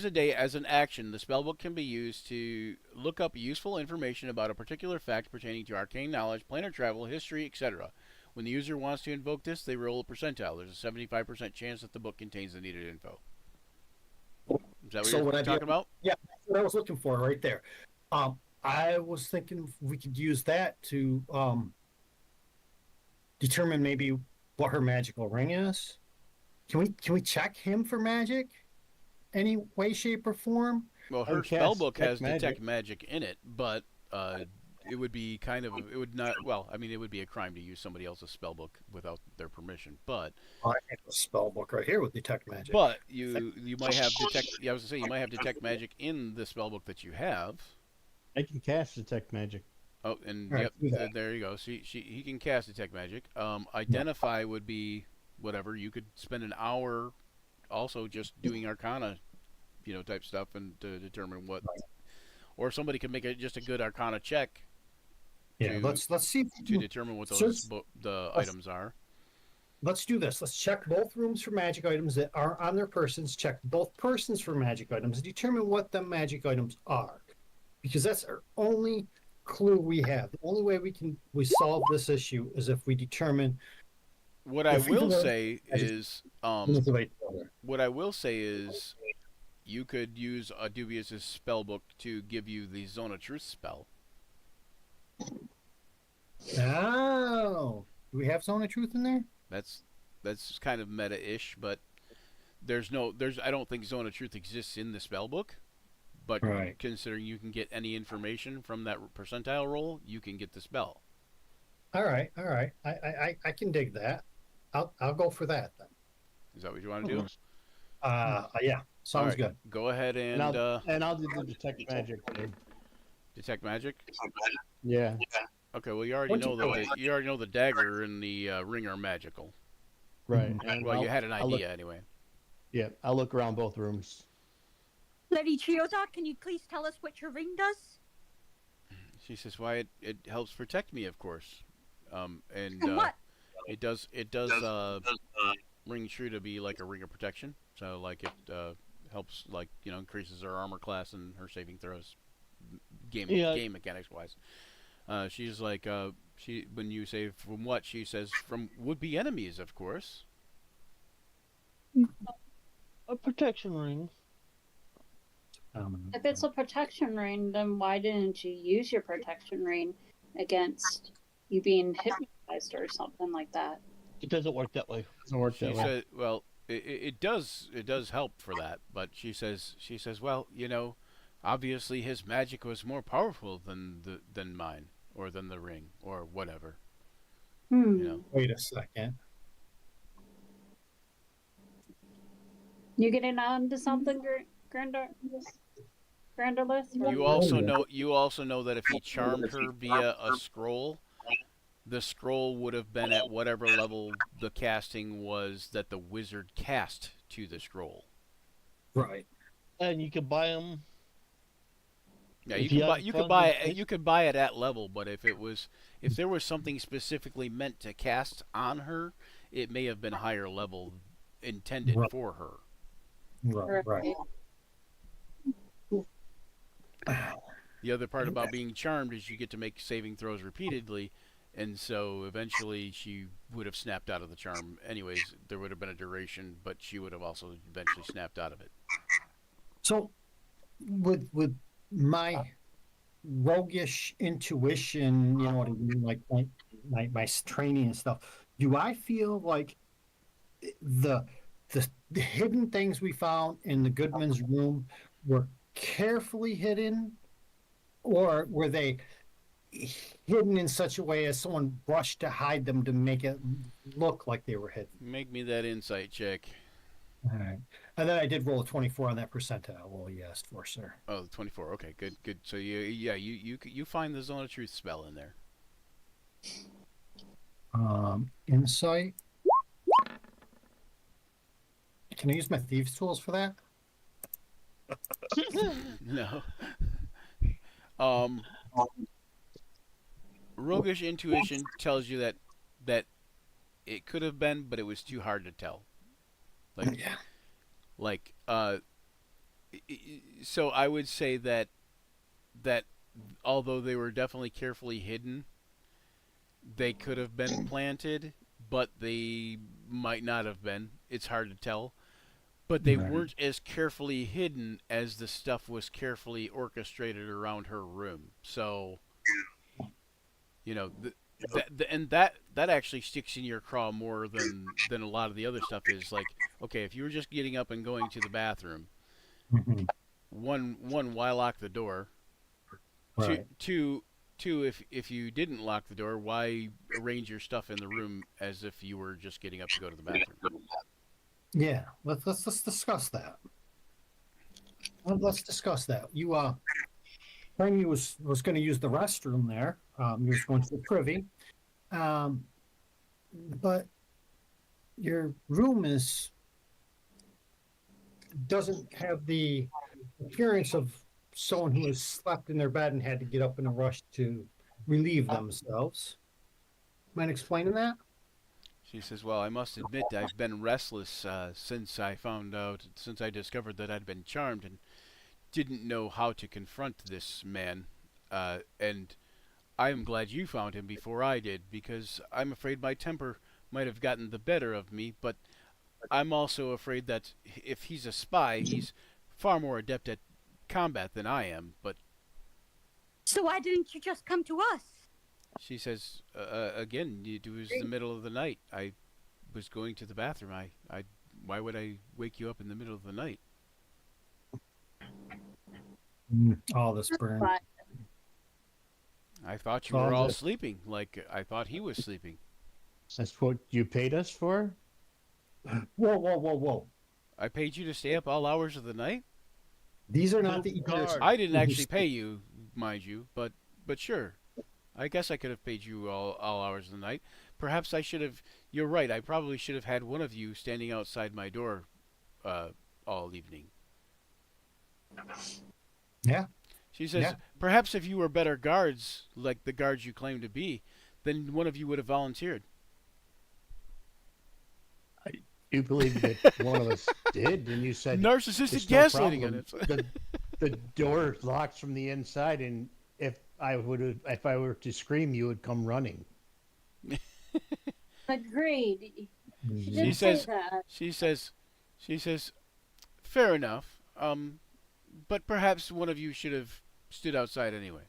a day as an action, the spellbook can be used to look up useful information about a particular fact pertaining to arcane knowledge, planar travel, history, etc. When the user wants to invoke this, they roll a percentile. There's a 75% chance that the book contains the needed info. Is that what you're talking about? Yeah, that's what I was looking for right there. I was thinking we could use that to determine maybe what her magical ring is. Can we check him for magic? Any way, shape, or form? Well, I her cast spellbook has detect detect magic in it, but it would be kind of it would not well. I mean, it would be a crime to use somebody else's spell book without their permission. I have a spell book right here with detect magic. But you might have detect. Yeah, I was gonna say you might have detect magic in the spell book that you have. I can cast detect magic. Oh, and Right, yep, do that. there you go. He can cast detect magic. Identify would be whatever. You could spend an hour also just doing Arcana, type stuff, and to determine what. Or somebody could make just a good Arcana check. Yeah, let's see. To determine what the items are. Let's do this. Let's check both rooms for magic items that are on their persons. Check both persons for magic items. And determine what the magic items are, because that's our only clue we have. The only way we solve this issue is if we determine. What I will say is, you could use a Dubious's spell book to give you the Zone of Truth spell. Oh, do we have Zone of Truth in there? That's kind of meta-ish, but I don't think Zone of Truth exists in the spell book. But considering you can get any information from that percentile roll, you can get the spell. All right. I can dig that. I'll go for that then. Is that what you want to do? Yeah, sounds good. Go ahead and I'll do the detect magic. Detect magic. Yeah. Okay. Well, you already know the dagger and the ring are magical. Right. And well, you had an idea anyway. Yeah, I'll look around both rooms. Lady Chioda, can you please tell us what your ring does? She says, "Why it helps protect me, of course." And what? It does ring true to be like a ring of protection. So like it helps increases her armor class and her saving throws, game mechanics wise. She's like when you say from what, she says from would-be enemies, of course. A protection ring. If it's a protection ring, then why didn't you use your protection ring against you being hypnotized or something like that? It doesn't work that way. She said, well, it does help for that, but she says, well, obviously his magic was more powerful than mine or than the ring or whatever. Wait a second. You getting on to something, Granderless? You also know that if he charmed her via a scroll, the scroll would have been at whatever level the casting was that the wizard cast to the scroll. Right. And you can buy them. Yeah, you could buy it at level, but if there was something specifically meant to cast on her, it may have been higher level intended for her. Right. The other part about being charmed is you get to make saving throws repeatedly, and so eventually she would have snapped out of the charm. Anyways, there would have been a duration, but she would have also eventually snapped out of it. So, with my roguish intuition, what I mean, like my training and stuff, do I feel like the hidden things we found in the Goodman's room were carefully hidden, or were they hidden in such a way as someone brushed to hide them to make it look like they were hidden? Make me that insight check. All right. And then I did roll a 24 on that percentile. Well, you asked for, sir. Oh, 24. Okay, good. So you find the Zone of Truth spell in there. Insight. Can I use my thieves' tools for that? No. Roguish intuition tells you that it could have been, but it was too hard to tell. So I would say that although they were definitely carefully hidden, they could have been planted, but they might not have been. It's hard to tell. But they weren't as carefully hidden as the stuff was carefully orchestrated around her room. So, that actually sticks in your craw more than a lot of the other stuff is. Like, okay, if you were just getting up and going to the bathroom, one, why lock the door? Right. Two, two, if you didn't lock the door, why arrange your stuff in the room as if you were just getting up to go to the bathroom? Yeah, let's discuss that. Let's discuss that. You claimed you was going to use the restroom there. You was going to the privy, um, but your room doesn't have the appearance of someone who has slept in their bed and had to get up in a rush to relieve themselves. Mind explaining that? She says, "Well, I must admit I've been restless since I discovered that I'd been charmed and didn't know how to confront this man. And I am glad you found him before I did, because I'm afraid my temper might have gotten the better of me, but I'm also afraid that if he's a spy, he's far more adept at combat than I am, but..." So why didn't you just come to us? She says, "Again, it was the middle of the night. I was going to the bathroom. Why would I wake you up in the middle of the night?" All this burn. But "I thought you were all sleeping, like I thought he was sleeping." That's what you paid us for? Whoa. "I paid you to stay up all hours of the night?" These are not No the eaters. guard. "I didn't actually pay you, mind you, but sure. I guess I could have paid you all hours of the night. Perhaps I should have... You're right, I probably should have had one of you standing outside my door all evening." Yeah. She says, Yeah. "Perhaps if you were better guards, like the guards you claim to be, then one of you would have volunteered." You believe that one of us did, and you said Narcissistic "It's no gaslighting on problem. it. the door locks from the inside, and if I were to scream, you would come running." agreed. She She did says- say that. She says, "Fair enough. But perhaps one of you should have stood outside anyway."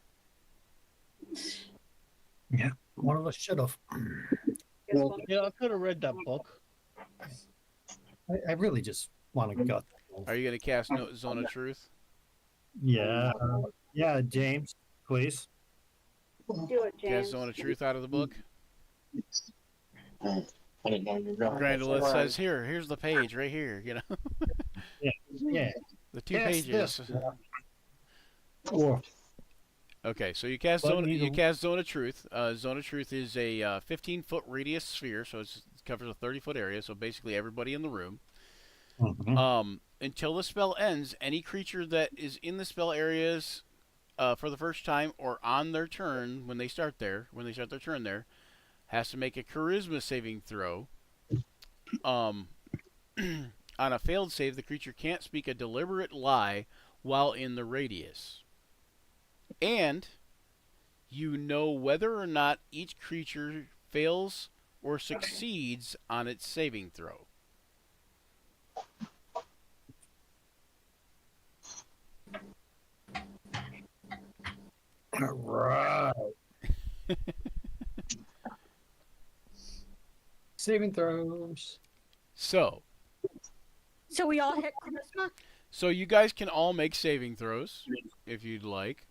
Yeah. One of us should have. Guess what? Yeah, I could have read that book. I really just want to gut. Are you going to cast Zone of Truth? Yeah. Yeah, James, please. Do it, James. Cast Zone of Truth out of the book? I didn't know you were going. Grandolith says, here's the page right here, Yeah. the two Yes, pages. this. Or Okay, so you cast But Zone you you don't- cast Zone of Truth. Zone of Truth is a 15-foot radius sphere, so it covers a 30-foot area, so basically everybody in the room. Until the spell ends, any creature that is in the spell areas for the first time or on their turn when they start their turn there, has to make a Charisma saving throw. On a failed save, the creature can't speak a deliberate lie while in the radius. And you know whether or not each creature fails or succeeds on its saving throw. All right. Saving throws. So So we all hit charisma? you guys can all make saving throws if you'd like.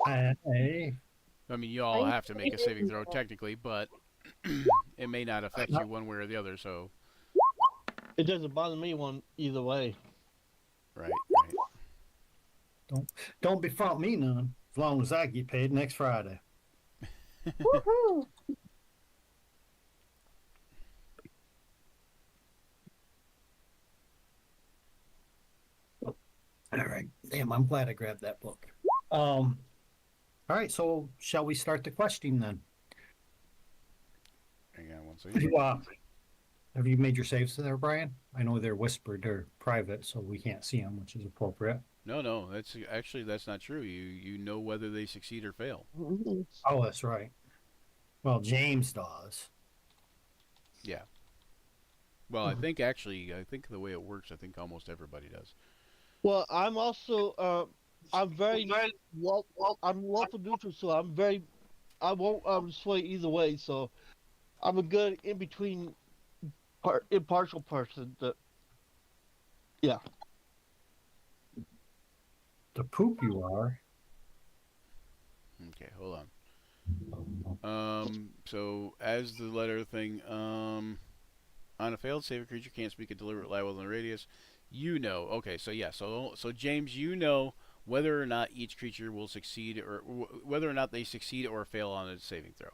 Hey. I mean, you all have to make a saving throw technically, but it may not affect you one way or the other. So, It doesn't bother me one either way. right. Don't befront me none. As long as I get paid next Friday. Woohoo! All right. Damn, I'm glad I grabbed that book. All right, so shall we start the questing then? Hang on one Have second. you made your saves there, Brian? I know they're whispered, they're private, so we can't see them, which is appropriate. No, that's not true. You know whether they succeed or fail. Oh, that's right. Well, James does. Well, I think the way it works, I think almost everybody does. Well, I'm also I'm very well. I'm lawful neutral, so I won't sway either way. So I'm a good in between, impartial person. That The poop you are. Okay, hold on. So as the letter thing, on a failed save, a creature can't speak a deliberate lie within the radius. You know. Okay, so yeah, so James, you know whether or not each creature will succeed, or whether or not they succeed or fail on a saving throw.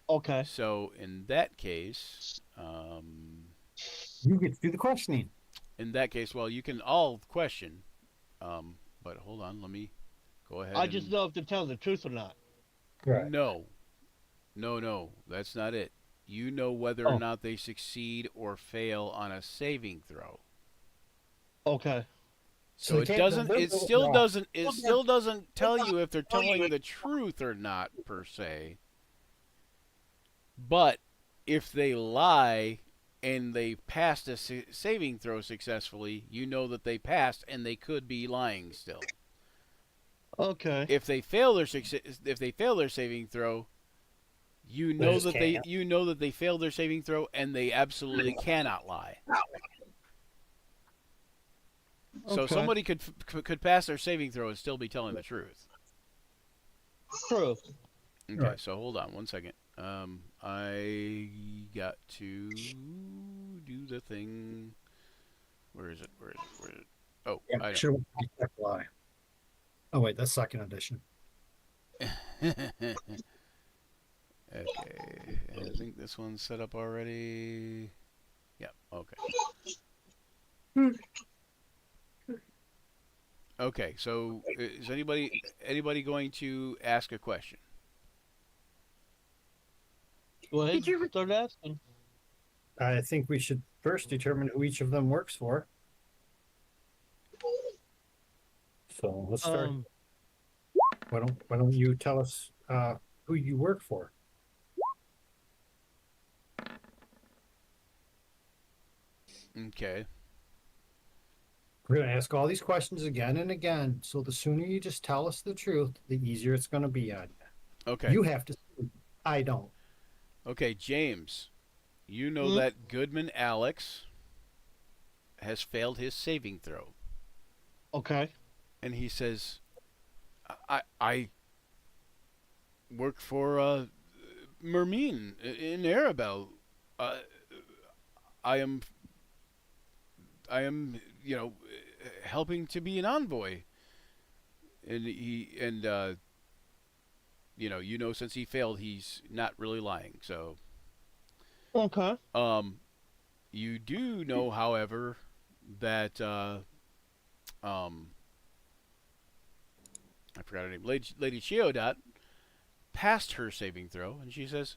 Okay. So in that case, You get to do the questioning. well, you can all question. But hold on, let me go ahead. I just know if they're telling the truth or not. Right. No, that's not it. You know whether or Oh. not they succeed or fail on a saving throw. Okay. So they it can't doesn't. It deliberately still lie. doesn't. It still doesn't tell you if they're telling the truth or not, per se. But if they lie and they passed a saving throw successfully, you know that they passed, and they could be lying still. Okay. If they fail their saving throw, you know just that can't. they failed their saving throw, and they absolutely cannot lie. So Okay. somebody could pass their saving throw and still be telling the truth. True. Okay, Right. so hold on one second. I got to do the thing. Where is it? Oh, I Should have lie. Oh wait, that's second edition. don't. Okay, I think this one's set up already. Yeah. Okay. Okay, so is anybody going to ask a question? Go ahead. Did you- Start asking. I think we should first determine who each of them works for. So let's start. Why don't you tell us who you work for? Okay. We're going to ask all these questions again and again. So the sooner you just tell us the truth, the easier it's going to be on you. Okay. You have to. I don't. Okay, James, you know Hmm? that Goodman Alex has failed his saving throw, Okay. and he says, "I work for Mermine in Arabelle. Uh, I am, helping to be an envoy." And since he failed, he's not really lying. So, Okay. you do know, however, that I forgot her name, Lady Chiodot passed her saving throw, and she says,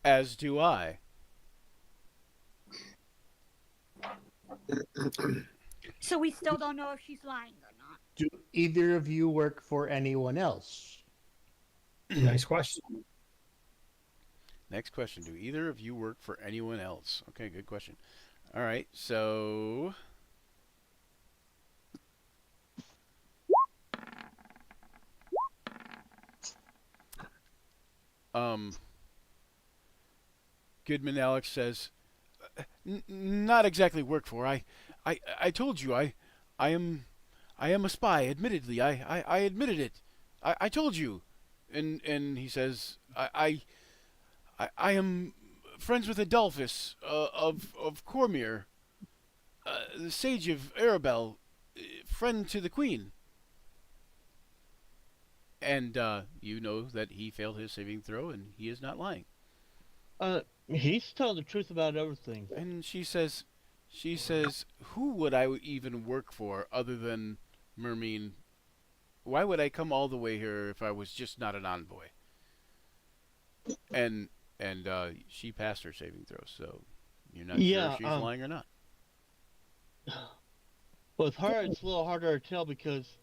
"As do I." So we still don't know if she's lying or not. Do either of you work for anyone else? Nice question. Next question: do either of you work for anyone else? Okay, good question. All right, so Goodman Alex says, "Not exactly work for. I told you I am a spy. Admittedly, I admitted it. I told you." And he says, I am friends with Adolphus of Cormier, the sage of Arabelle, friend to the queen. And you know that he failed his saving throw, and he is not lying. He's telling the truth about everything. And she says, "Who would I even work for other than Mermine? Why would I come all the way here if I was just not an envoy?" And she passed her saving throw, so you're not sure if she's lying or not. With her, it's a little harder to tell because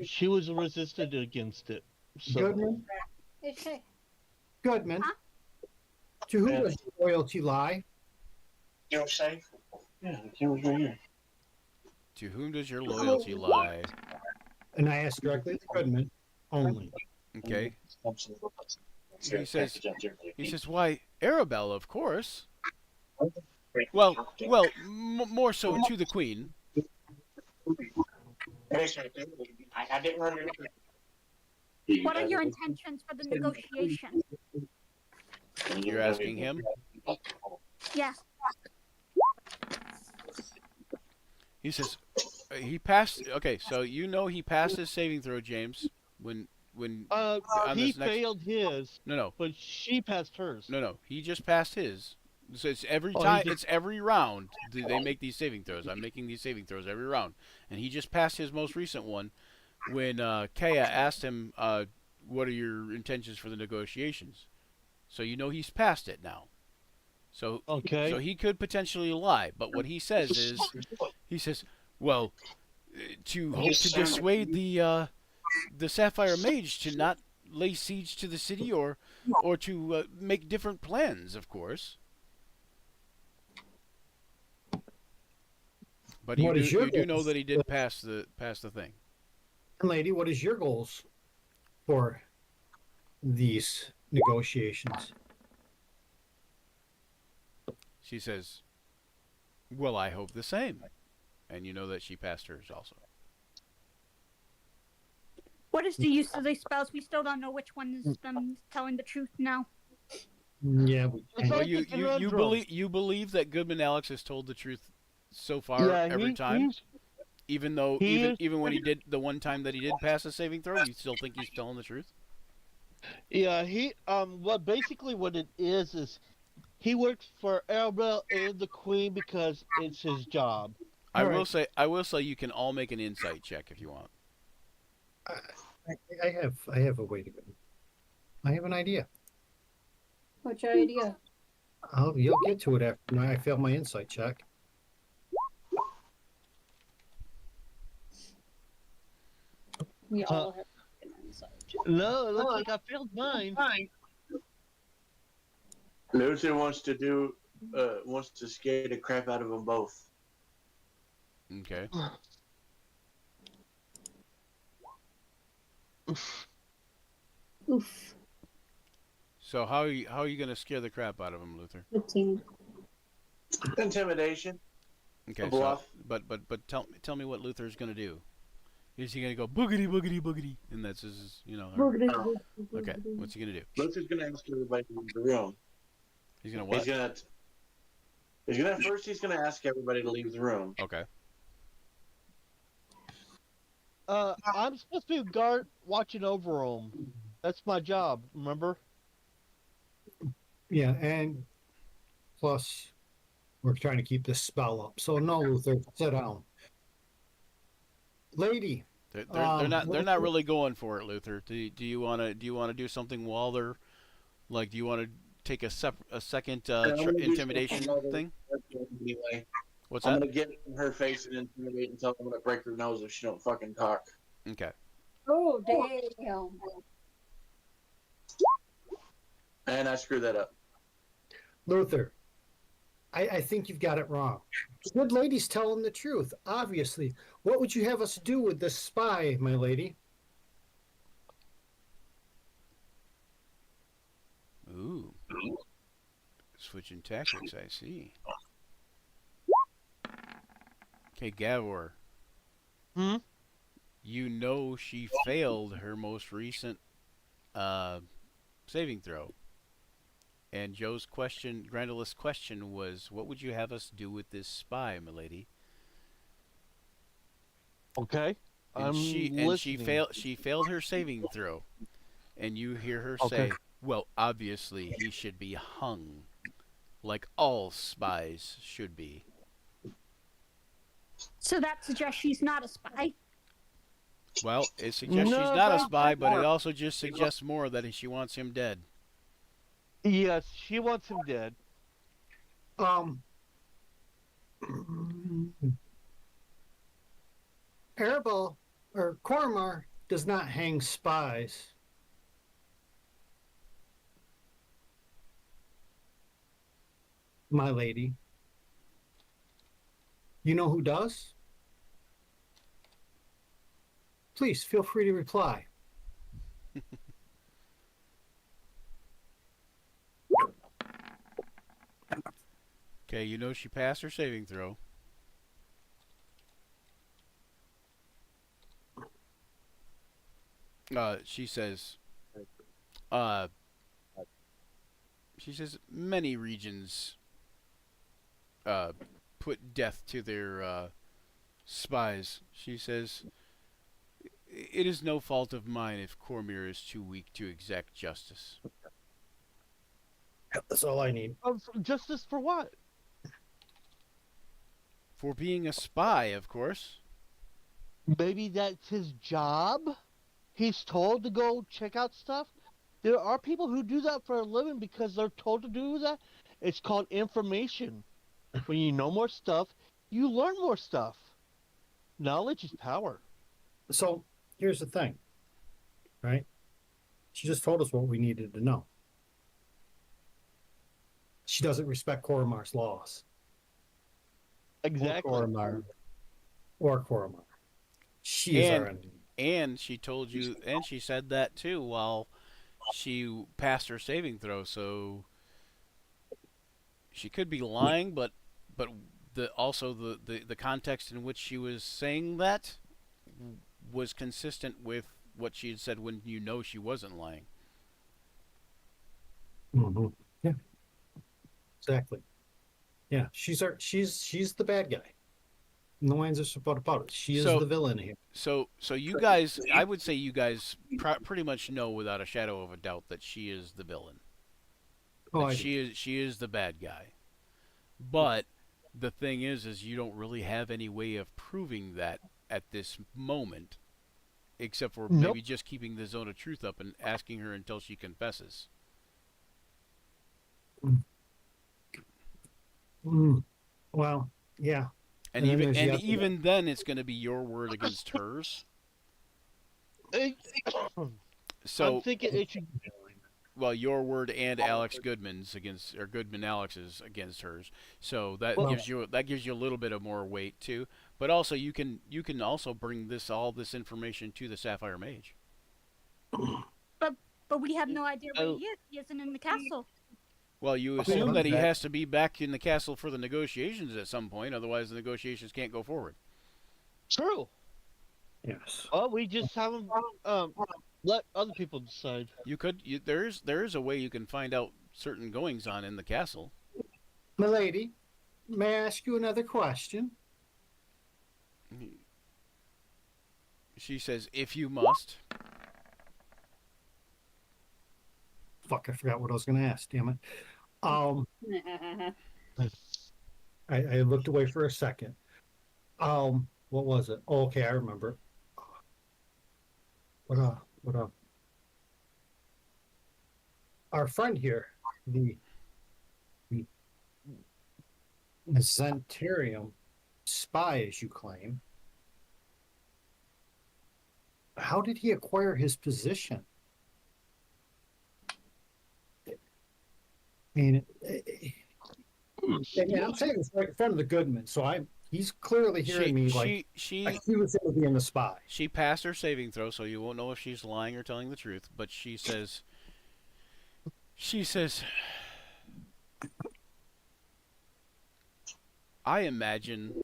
she was resistant against it. So, Goodman. Okay. Goodman. Huh? To whom does your loyalty lie? You're safe. Yeah, the camera's right here. To whom does your loyalty lie? And I ask directly to Goodman only. Okay. Absolutely. He says, "Why, Arabelle, of course. Well, more so to the queen." I didn't run it. What are your intentions for the negotiation? You're asking him? Yes. He says he passed. Okay, so you know he passed his saving throw, James. When on He this next. failed his, No. but she passed hers. No. He just passed his. So it's every Oh, he time. just- It's every round. They make these saving throws. I'm making these saving throws every round, and he just passed his most recent one when Kaya asked him, "What are your intentions for the negotiations?" So you know he's passed it now. So Okay. so he could potentially lie, but what he says is, he says, "Well, to hope to dissuade the Sapphire Mage to not lay siege to the city, or to make different plans, of course." But What is your you do know goals? that he did pass the thing. Lady, what is your goals for these negotiations? She says, "Well, I hope the same," and you know that she passed hers also. What is the use of these spells? We still don't know which one is them telling the truth now. Yeah, It's Well, like a conundrum. you believe that Goodman Alex has told the truth so far Yeah, every time, even though he is- even when he did the one time that he did pass a saving throw, you still think he's telling the truth. Yeah, what it is he works for Arabelle and the Queen because it's his job. I All will right. say you can all make an insight check if you want. I have a way to go. I have an idea. What's your idea? You'll get to it after I fail my insight check. We all have an insight check. No, it looks like I failed mine. Luther wants to scare the crap out of them both. Okay. Oof. So how are you going to scare the crap out of him, Luther? 15. Intimidation. Okay. A bluff. So, but tell me what Luther's going to do. Is he going to go boogity boogity boogity, and that's his okay? What's he going to do? Luther's going to ask everybody to leave the room. He's going to what? He's gonna ask everybody to leave the room. Okay. I'm supposed to be guard watching over him. That's my job, remember? Yeah, and plus, we're trying to keep this spell up. So no, Luther, sit down. Lady, They're not really going for it, Luther. Do you want to do something while they're like? Do you want to take a second intimidation thing? Anyway, What's I'm that? gonna get in her face and intimidate and tell her I'm gonna break her nose if she don't fucking talk. Okay. Oh, damn. And I screwed that up. Luther, I think you've got it wrong. Good lady's telling the truth, obviously. What would you have us do with this spy, my lady? Ooh. Switching tactics, I see. Okay, Gavor. Hmm? You know she failed her most recent saving throw. And Joe's question, Grandilla's question was, what would you have us do with this spy, milady? Okay. And she failed her saving throw. And you hear her say, well, obviously he should be hung, like all spies should be. So that suggests she's not a spy. Well, it suggests she's not a spy, but it also just suggests more that she wants him dead. Yes, she wants him dead. Arabelle or Cormar does not hang spies. My lady. You know who does? Please feel free to reply. Okay, you know she passed her saving throw. She says, uh, many regions uh, put death to their spies. She says, it is no fault of mine if Cormir is too weak to exact justice. That's all I need. Justice for what? For being a spy, of course. Maybe that's his job? He's told to go check out stuff? There are people who do that for a living because they're told to do that. It's called information. When you know more stuff, you learn more stuff. Knowledge is power. So here's the thing, right? She just told us what we needed to know. She doesn't respect Coromar's laws. Exactly. Or Coromar. She is our enemy. And she told you, and she said that too while she passed her saving throw. So she could be lying, but the context in which she was saying that was consistent with what she had said when you know she wasn't lying. Mm-hmm. Yeah. Exactly. Yeah, she's the bad guy. No lines are about it. She is So- the villain here. So you guys, I would say you guys pretty much know without a shadow of a doubt that she is the villain. Oh, That she is the bad guy. But the thing is you don't really have any way of proving that at this moment, except for Nope. maybe just keeping the zone of truth up and asking her until she confesses. Well, yeah. And And then even there's the and other- even then, it's going to be your word against hers. So I'm thinking it should. well, your word and Alex Goodman's against, or Goodman Alex's against hers. So that Well- gives you a little bit of more weight too. But also you can also bring all this information to the Sapphire Mage. But we have no idea where Oh. he is. He isn't in the castle. Well, you Okay, assume well, that he that- has to be back in the castle for the negotiations at some point, otherwise the negotiations can't go forward. True. Yes. Well, we just haven't let other people decide. There is a way you can find out certain goings on in the castle. Milady, may I ask you another question? She says, "If you must." Fuck, I forgot what I was going to ask. Damn it. I looked away for a second. What was it? Oh, okay, I remember. What our friend here, the Zentarium spy, as you claim. How did he acquire his position? I mean, and I'm saying this right in front of the Goodman, so he's clearly hearing me like he was going to be in the spy. She passed her saving throw, so you won't know if she's lying or telling the truth. But she says, I imagine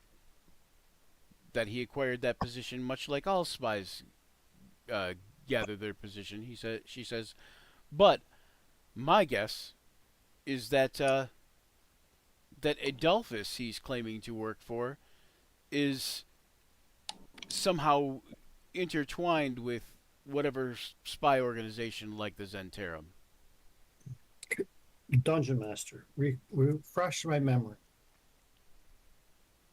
that he acquired that position much like all spies gather their position. She says, but my guess is that that Adolphus he's claiming to work for is somehow intertwined with whatever spy organization like the Zentarum. Dungeon Master, refresh my memory.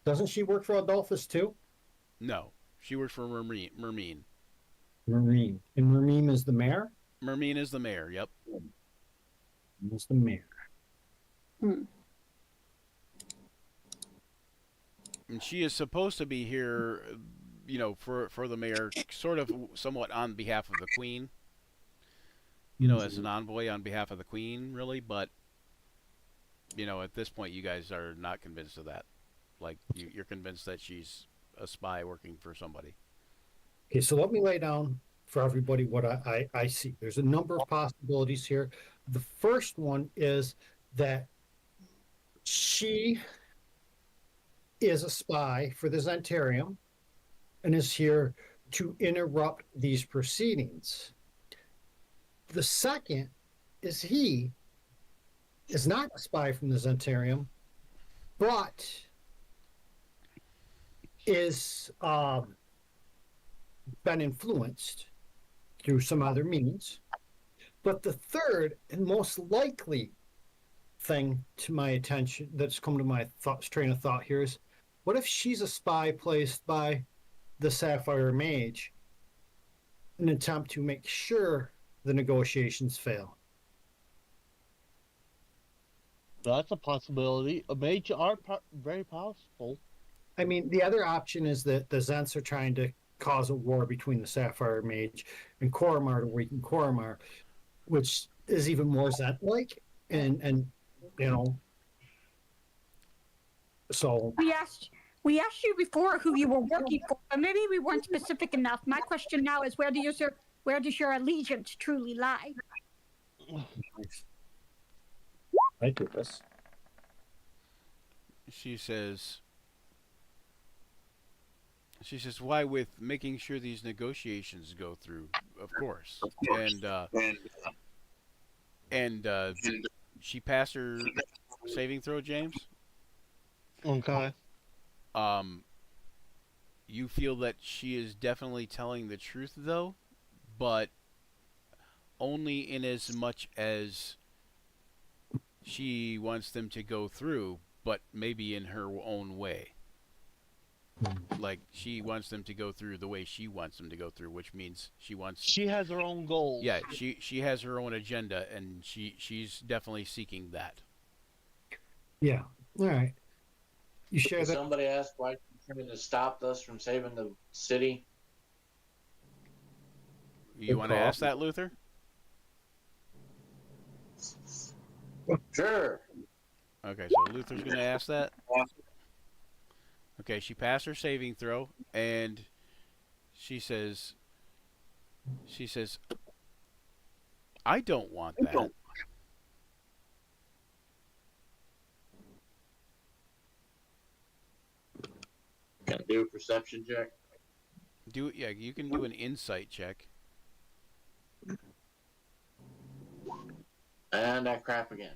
Doesn't she work for Adolphus too? No, she works for Mermine. Marine. And Marine is the mayor? Mermine is the mayor, yep. Is the mayor. Hmm. And she is supposed to be here, for the mayor, sort of somewhat on behalf of the queen. As an envoy on behalf of the queen, really. But, at this point, you guys are not convinced of that. Like, you're convinced that she's a spy working for somebody. Okay, so let me lay down for everybody what I see. There's a number of possibilities here. The first one is that she is a spy for the Zentarium and is here to interrupt these proceedings. The second is he is not a spy from the Zentarium, but is been influenced through some other means. But the third and most likely thing to my attention that's come to my train of thought here is, what if she's a spy placed by the Sapphire Mage in an attempt to make sure the negotiations fail? That's a possibility. A mage are very powerful. I mean, the other option is that the Zents are trying to cause a war between the Sapphire Mage and Koromar to weaken Koromar, which is even more Zent-like, and you know, so we asked you before who you were working for, but maybe we weren't specific enough. My question now is, where does your allegiance truly lie? I do this. She says, why, with making sure these negotiations go through, of course. And she passed her saving throw, James. Okay. You feel that she is definitely telling the truth, though, but only in as much as she wants them to go through, but maybe in her own way. Like, she wants them to go through the way she wants them to go through, which means she has her own goals. Yeah, she has her own agenda, and she's definitely seeking that. Yeah. All right. You share Did that? somebody ask why she came to stop us from saving the city? You want to ask that, Luther? Sure. Okay, so Luther's going to ask that. Okay, she passed her saving throw, and she says, I don't want that. Can I do a perception check? Yeah, you can do an insight check. And I crap again.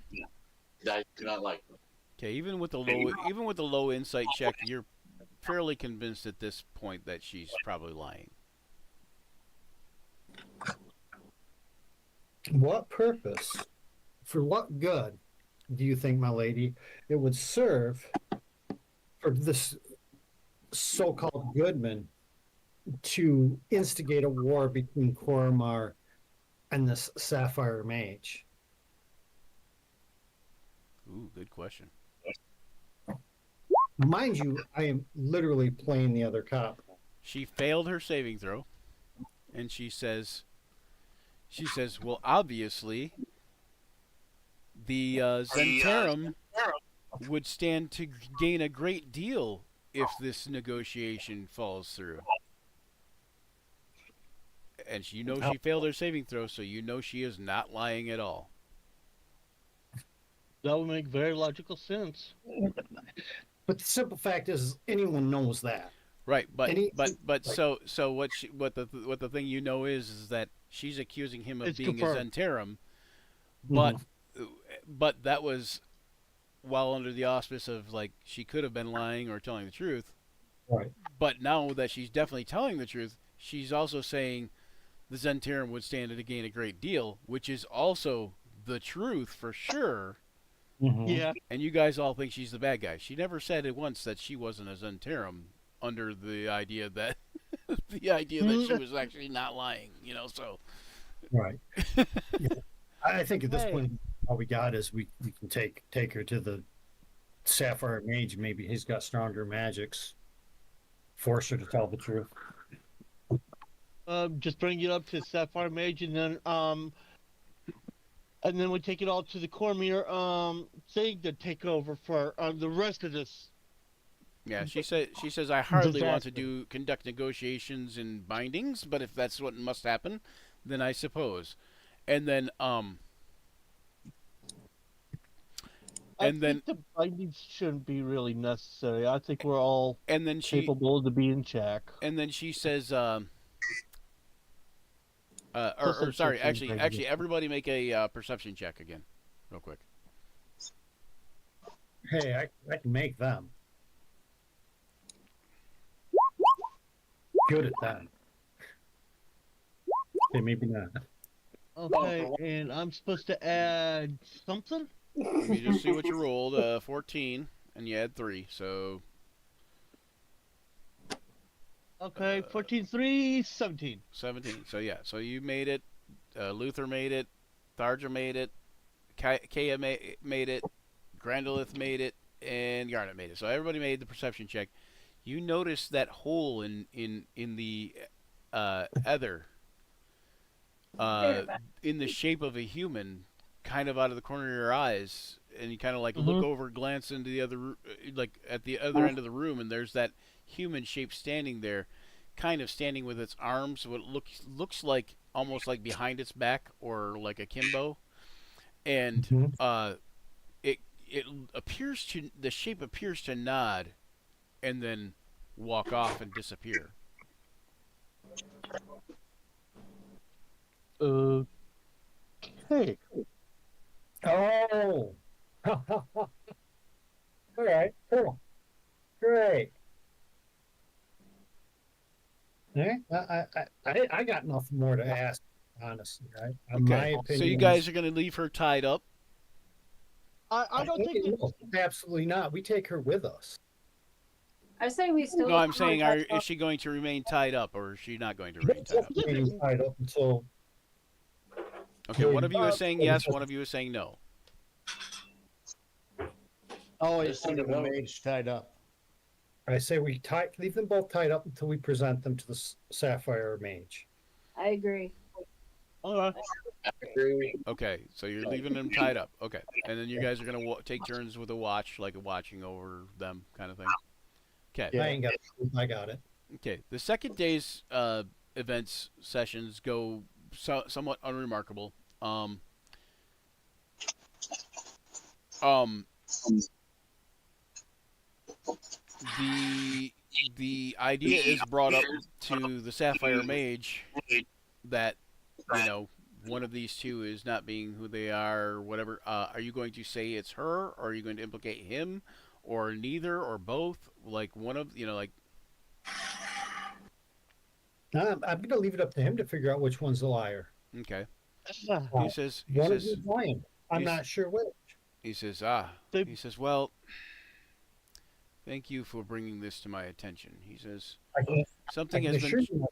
I do not like them. Okay, even with the low insight check, you're fairly convinced at this point that she's probably lying. What purpose, for what good, do you think, my lady, it would serve for this so-called Goodman to instigate a war between Koromar and this Sapphire Mage? Ooh, good question. Mind you, I am literally playing the other cop. She failed her saving throw, and she says, well, obviously, the Zentarum would stand to gain a great deal if this negotiation falls through. And she failed her saving throw, so you know she is not lying at all. That would make very logical sense. But the simple fact is, anyone knows that. Right, but so what the thing is that she's accusing him of It's being confirmed. a Zentarum, but that was while under the auspice of, like, she could have been lying or telling the truth. Right. But now that she's definitely telling the truth, she's also saying the Zentarum would stand to gain a great deal, which is also the truth for sure. Mm-hmm. Yeah. And you guys all think she's the bad guy. She never said it once that she wasn't a Zentarum, under the idea that she was actually not lying. So. Right. Yeah. I think at this point, all we got is we can take her to the Sapphire Mage. Maybe he's got stronger magics. Force her to tell the truth. Just bring it up to Sapphire Mage, and then we take it all to the Cormier thing to take over for the rest of this. Yeah, she says I hardly want to conduct negotiations and bindings, but if that's what must happen, then I suppose. And then I think the bindings shouldn't be really necessary. I think we're all capable to be in check. And then she says Or sorry, Perception check. actually, everybody make a perception check again, real quick. Hey, I can make them. Good at that. Okay, maybe not. Okay, and I'm supposed to add something? Let me just see what you rolled. 14, and you had 3, so Okay, 14, 3, 17. 17. So yeah, so you made it. Luther made it. Tharja made it. Kaya made it. Grandolith made it, and Garnet made it. So everybody made the perception check. You notice that hole in the ether, in the shape of a human, kind of out of the corner of your eyes, and you kind of like look over, glance into the other, like at the other end of the room, and there's that human shape standing there, kind of standing with its arms, what looks like almost like behind its back or like akimbo, and Mhm. it appears to the shape appears to nod, and then walk off and disappear. Okay. Oh. All right. Cool. Great. All right. I got nothing more to ask, honestly. Right? My Okay, opinion. so you guys are gonna leave her tied up. I don't think no, absolutely not. We take her with us. I say we still. No, I'm saying, is she going to remain tied up, or is she not going to remain tied up? Remaining tied up until. Okay, one of you is saying yes, one of you is saying no. Always Just keep send the a note. mage tied up. I say we leave them both tied up until we present them to the Sapphire Mage. I agree. Okay. Okay, so you're leaving them tied up. Okay, and then you guys are gonna take turns with a watch, like watching over them, kind of thing. Okay. Yeah. I ain't got it. I got it. Okay. The second day's events sessions go somewhat unremarkable. Um, the idea is brought up to the Sapphire Mage that, you know, one of these two is not being who they are, or whatever. Are you going to say it's her, or are you going to implicate him, or neither, or both? Like one of, you know, like. I'm going to leave it up to him to figure out which one's the liar. Okay. Well, He says. one of you's lying. I'm he's- not sure which. He says, They- he says, well, thank you for bringing this to my attention. He says, I can something has assure been you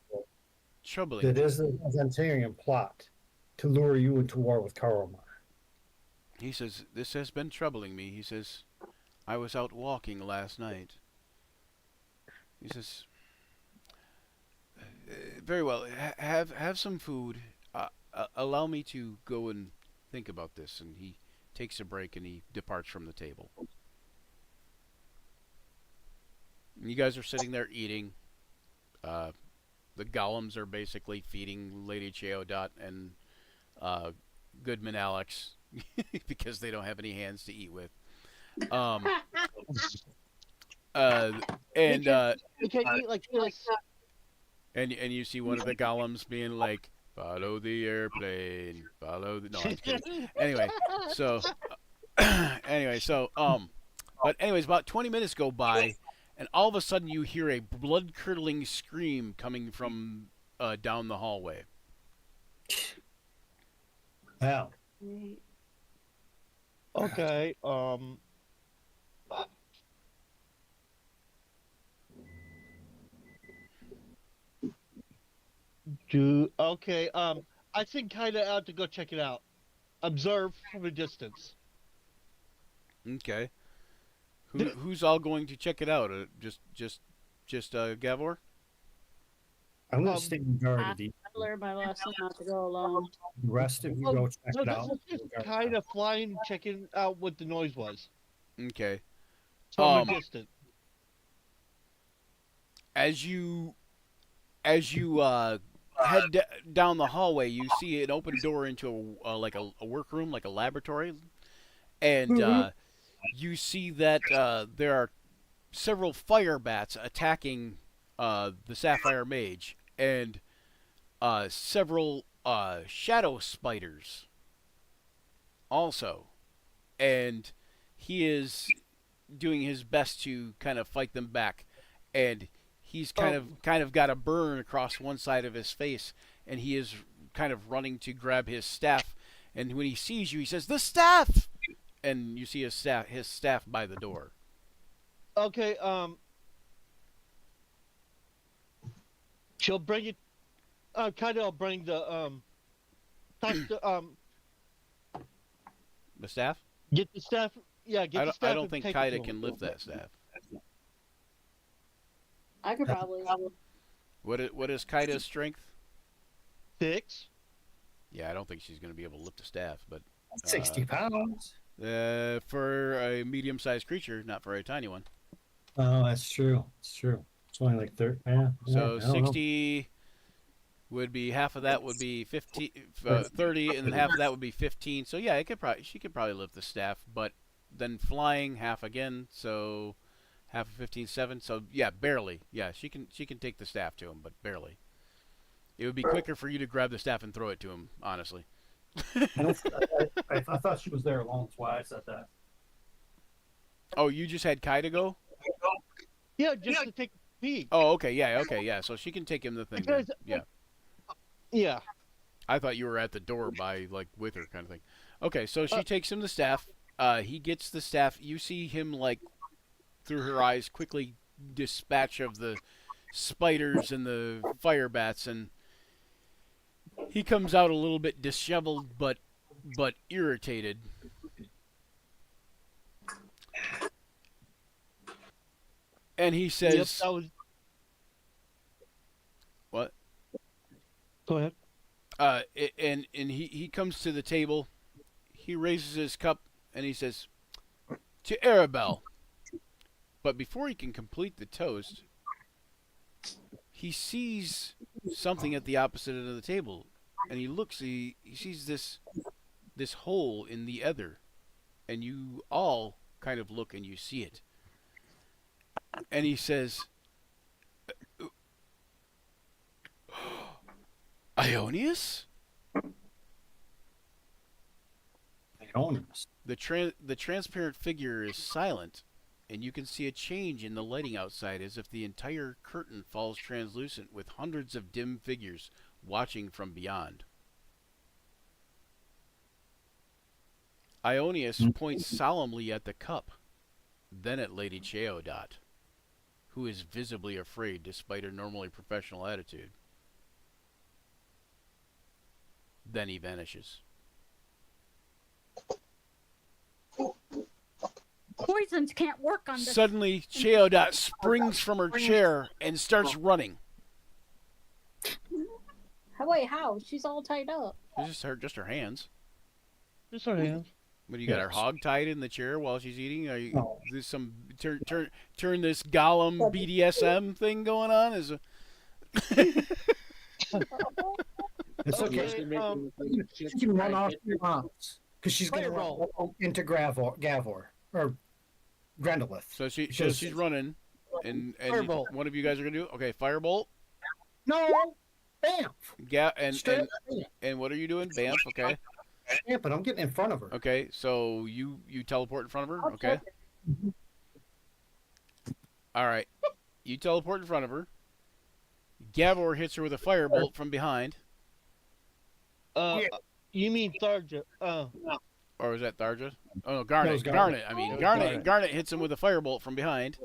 troubling that me. is a Zentarian plot to lure you into war with Karomar. He says, this has been troubling me. He says, I was out walking last night. He says, very well, have some food. Allow me to go and think about this. And he takes a break and he departs from the table. And you guys are sitting there eating. The golems are basically feeding Lady Cheodot and Goodman Alex because they don't have any hands to eat with. Um, and You can't eat like this. and you see one of the golems being like, "Follow the airplane, follow the." No, I'm just kidding. Anyway, so but anyways, about 20 minutes go by, and all of a sudden you hear a blood-curdling scream coming from down the hallway. Wow. Okay. Okay. I think kind of out to go check it out. Observe from a distance. Okay. Who's all going to check it out? Just Gavor? I'm going to stay in guard I of the learned my lesson not to go alone. rest of you go check No, it out. this is just kind of flying, checking out what the noise was Okay. from a distance. As you head down the hallway, you see an open door into like a workroom, like a laboratory, and you see that there are several fire bats attacking the Sapphire Mage, and several shadow spiders also, and he is doing his best to kind of fight them back, and he's kind of got a burn across one side of his face, and he is kind of running to grab his staff, and when he sees you, he says, "The staff!" And you see his staff by the door. Okay, she'll bring it. I'll bring the The staff? get the staff. Yeah, get the staff. I don't and think take it Kaida to can him. lift that staff. I could probably. What is Kaida's strength? 6. Yeah, I don't think she's going to be able to lift a staff, but 60 pounds. for a medium-sized creature, not for a tiny one. Oh, that's true. It's true. It's only like 30. Yeah, So I don't know. 60 would be half of that would be 15, 30, and then half of that would be 15. So yeah, she could probably lift the staff, but then flying half again, so half of 15, 7. So yeah, barely. Yeah, she can take the staff to him, but barely. It would be quicker for you to grab the staff and throw it to him, honestly. I thought she was there alone. That's why I said that. Oh, you just had Kaida go? Yeah, just to take a peek. Oh, okay, yeah. So she can take him the thing. Then. Because- Yeah. Yeah. I thought you were at the door by like with her kind of thing. Okay, so she takes him the staff. He gets the staff. You see him like through her eyes quickly dispatch of the spiders and the fire bats, and he comes out a little bit disheveled but irritated. And he says, Yep, that was... "What?" Go ahead. And he comes to the table. He raises his cup and he says, "To Arabelle." But before he can complete the toast, he sees something at the opposite end of the table, and he looks. He sees this hole in the ether, and you all kind of look and you see it. And he says, "Ionius?" Owners. The transparent figure is silent, and you can see a change in the lighting outside as if the entire curtain falls translucent with hundreds of dim figures watching from beyond. Ionius points solemnly at the cup, then at Lady Cheodot, who is visibly afraid despite her normally professional attitude. Then he vanishes. Poisons can't work on this. Suddenly, Cheodot springs from her chair and starts running. Wait, how? She's all tied up. It's just her hands. Just her hands. What do you got? Her hog tied in the chair while she's eating? Are you there's some turn this Gollum BDSM thing going on? It's okay. She can run off your moms because she's going to run into Gavor or Grendolith. So she's running, and Firebolt. one of you guys are gonna do okay. Firebolt. No, bam. And what are you doing? Bamf. Okay. Yeah, but I'm getting in front of her. Okay. So you teleport in front of her. Okay. All right. You teleport in front of her. Gavor hits her with a firebolt from behind. You mean Tharja? Or was that Tharja? Oh no, Garnet. No, Garnet. I mean, Garnet. Garnet hits him with a firebolt from behind.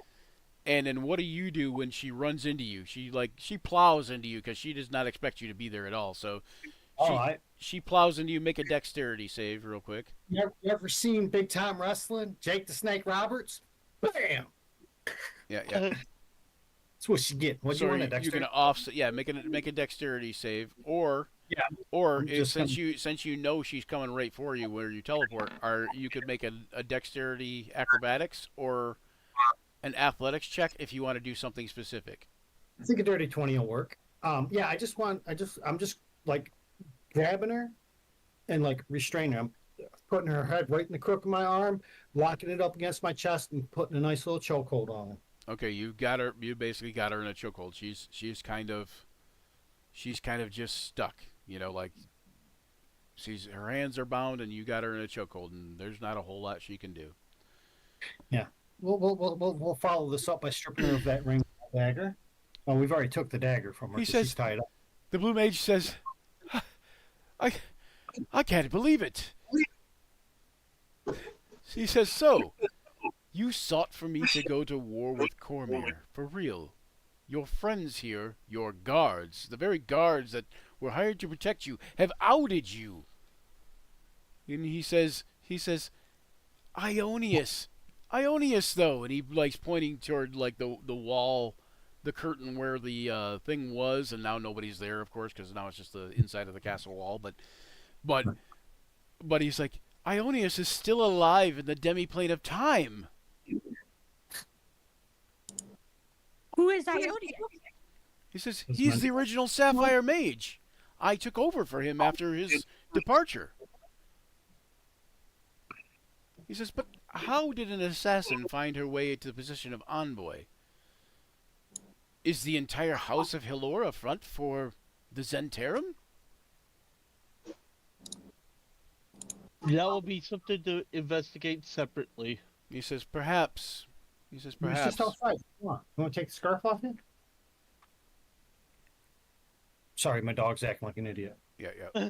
And then what do you do when she runs into you? She plows into you because she does not expect you to be there at all. So she plows into you. Make a dexterity save real quick. You ever seen Big Time Wrestling? Jake the Snake Roberts? Bam! Yeah. That's what you get. What So you want a you're dexterity? gonna offset. Yeah, make a dexterity save, or since you know she's coming right for you where you teleport, you could make a dexterity acrobatics or an athletics check if you want to do something specific. I think a dirty 20 will work. I'm just like grabbing her and like restraining her. I'm putting her head right in the crook of my arm, locking it up against my chest, and putting a nice little chokehold on her. Okay, you got her. You basically got her in a chokehold. She's kind of just stuck. You know, like her hands are bound and you got her in a chokehold, and there's not a whole lot she can do. Yeah. We'll follow this up by stripping her of that ring and dagger. Well, we've already took the dagger from her He because says- she's tied up. The blue mage says, I can't believe it. He says, so, you sought for me to go to war with Cormyr, for real. Your friends here, your guards, the very guards that were hired to protect you, have outed you. And he says, Ionius, though, and he likes pointing toward like the wall, the curtain where the thing was, and now nobody's there, of course, because now it's just the inside of the castle wall. But he's like, Ionius is still alive in the demiplane of time. Who is Iodius? He says That's he's my- the original Sapphire Mage. I took over for him after his departure. He says, but how did an assassin find her way to the position of envoy? Is the entire house of Hilor a front for the Zentarum? That will be something to investigate separately. He says, perhaps. He says, It's just perhaps. outside. Come on. You want to take the scarf off it? Sorry, my dog's acting like an idiot. Yeah, yeah.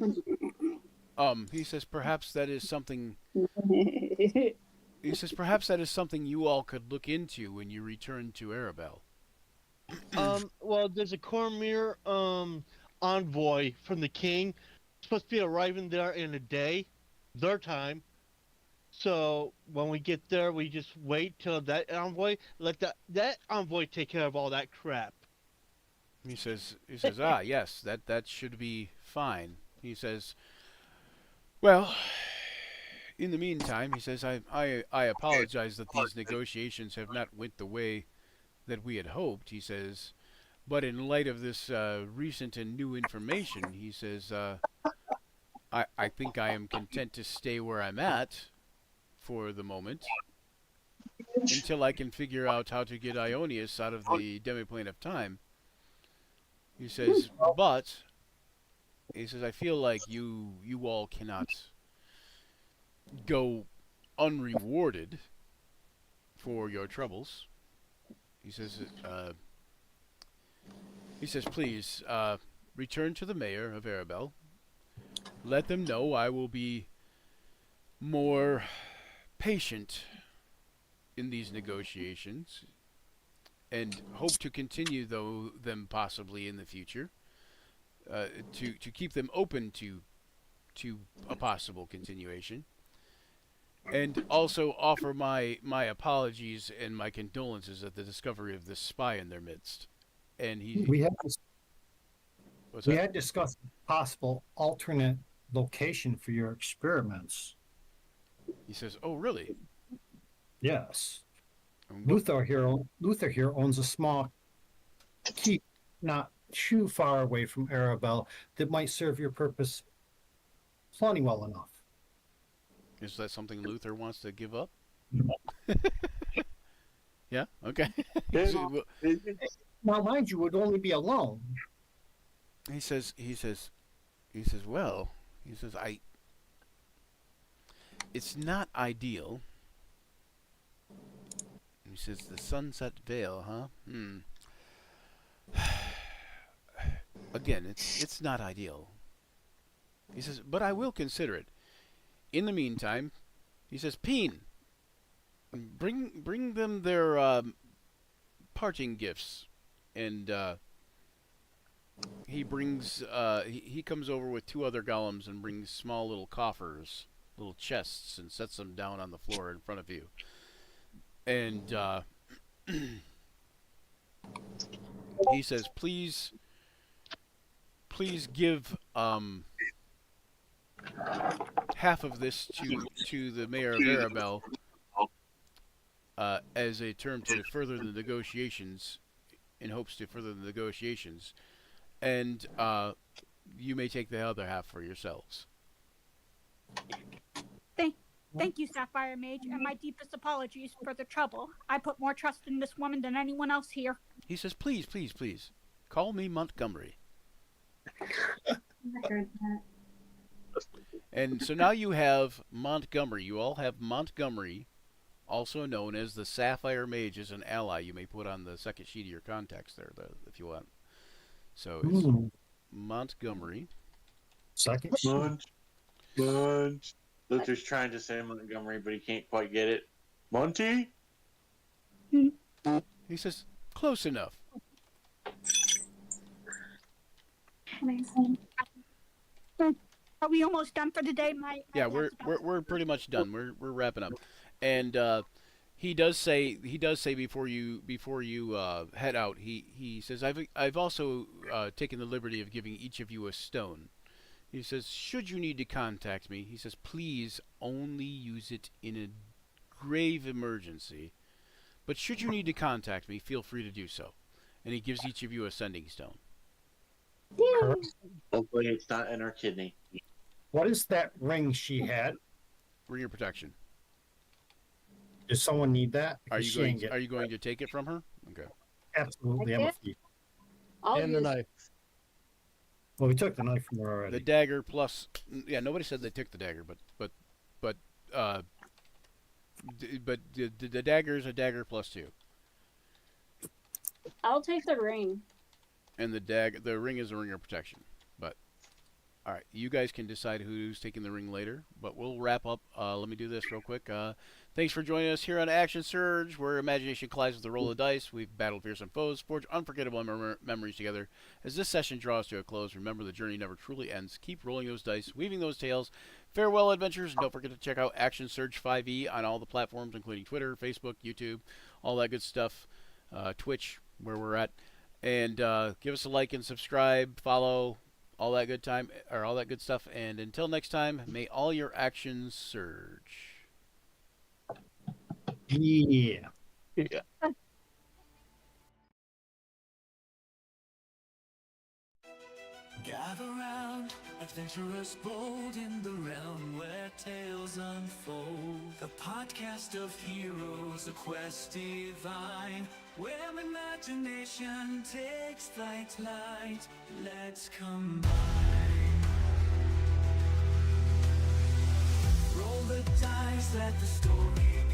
He says, perhaps that is something. He says, perhaps that is something you all could look into when you return to Arabelle. Well, there's a Cormyr envoy from the king supposed to be arriving there in a day, their time. So when we get there, we just wait till that envoy let that envoy take care of all that crap. He says, yes, that should be fine. He says, well, in the meantime, he says, I apologize that these negotiations have not went the way that we had hoped, he says, but in light of this recent and new information, he says, I think I am content to stay where I'm at for the moment until I can figure out how to get Ionius out of the demiplane of time. He says, but he says, I feel like you all cannot go unrewarded for your troubles. He says, please return to the mayor of Arabelle. Let them know I will be more patient in these negotiations and hope to continue them possibly in the future to keep them open to a possible continuation, and also offer my apologies and my condolences at the discovery of this spy in their midst. And We what's we that? had discussed a possible alternate location for your experiments. He says, oh really? Yes. And what- Luther here owns a small keep not too far away from Arabelle that might serve your purpose plenty well enough. Is that something Luther wants to give up? Yeah. Okay. Now, mind you, it would only be alone. He says, well, it's not ideal. He says, the Sunset Veil, huh? Again, it's not ideal. He says, but I will consider it. In the meantime, he says, Peen, bring them their parting gifts. And he brings he comes over with two other golems and brings small little coffers, little chests, and sets them down on the floor in front of you. And he says, please give half of this to the mayor of Arabelle as a term to further the negotiations, in hopes to further the negotiations, and you may take the other half for yourselves. Thank you, Sapphire Mage, and my deepest apologies for the trouble. I put more trust in this woman than anyone else here. He says, please, call me Montgomery. I heard that. And so now you have Montgomery. You all have Montgomery, also known as the Sapphire Mage, as an ally. You may put on the second sheet of your contacts there, if you want. So it's Montgomery. Second. Munch. Luther's trying to say Montgomery, but he can't quite get it. Monty? He says, close enough. Amazing. Are we almost done for the day? Yeah, we're pretty much done. We're wrapping up, and he does say before you head out, he says I've also taken the liberty of giving each of you a stone. He says, should you need to contact me, he says, please only use it in a grave emergency. But should you need to contact me, feel free to do so. And he gives each of you a sending stone. Hopefully it's not in her kidney. What is that ring she had? Ring of protection. Does someone need that? Are Because you she going? ain't get Are you going to take it from her? Okay. absolutely. I'm a thief. I'll And the use knife. Well, we took the knife from her already. The dagger plus. Yeah, nobody said they took the dagger, but the dagger is a dagger plus 2, I'll take the ring. and the ring is a ring of protection. But all right, you guys can decide who's taking the ring later. But we'll wrap up. Let me do this real quick. Thanks for joining us here on Action Surge, where imagination collides with the roll of dice. We've battled fearsome foes, forged unforgettable memories together. As this session draws to a close, remember the journey never truly ends. Keep rolling those dice, weaving those tales. Farewell, adventurers, and don't forget to check out Action Surge 5e on all the platforms, including Twitter, Facebook, YouTube, all that good stuff, Twitch, where we're at. And give us a like and subscribe, follow, all that good stuff. And until next time, may all your actions surge. Yeah. Yeah. Gather round, adventurers bold in the realm where tales unfold. The podcast of heroes, a quest divine, where imagination takes flight. Let's combine. Roll the dice, let the story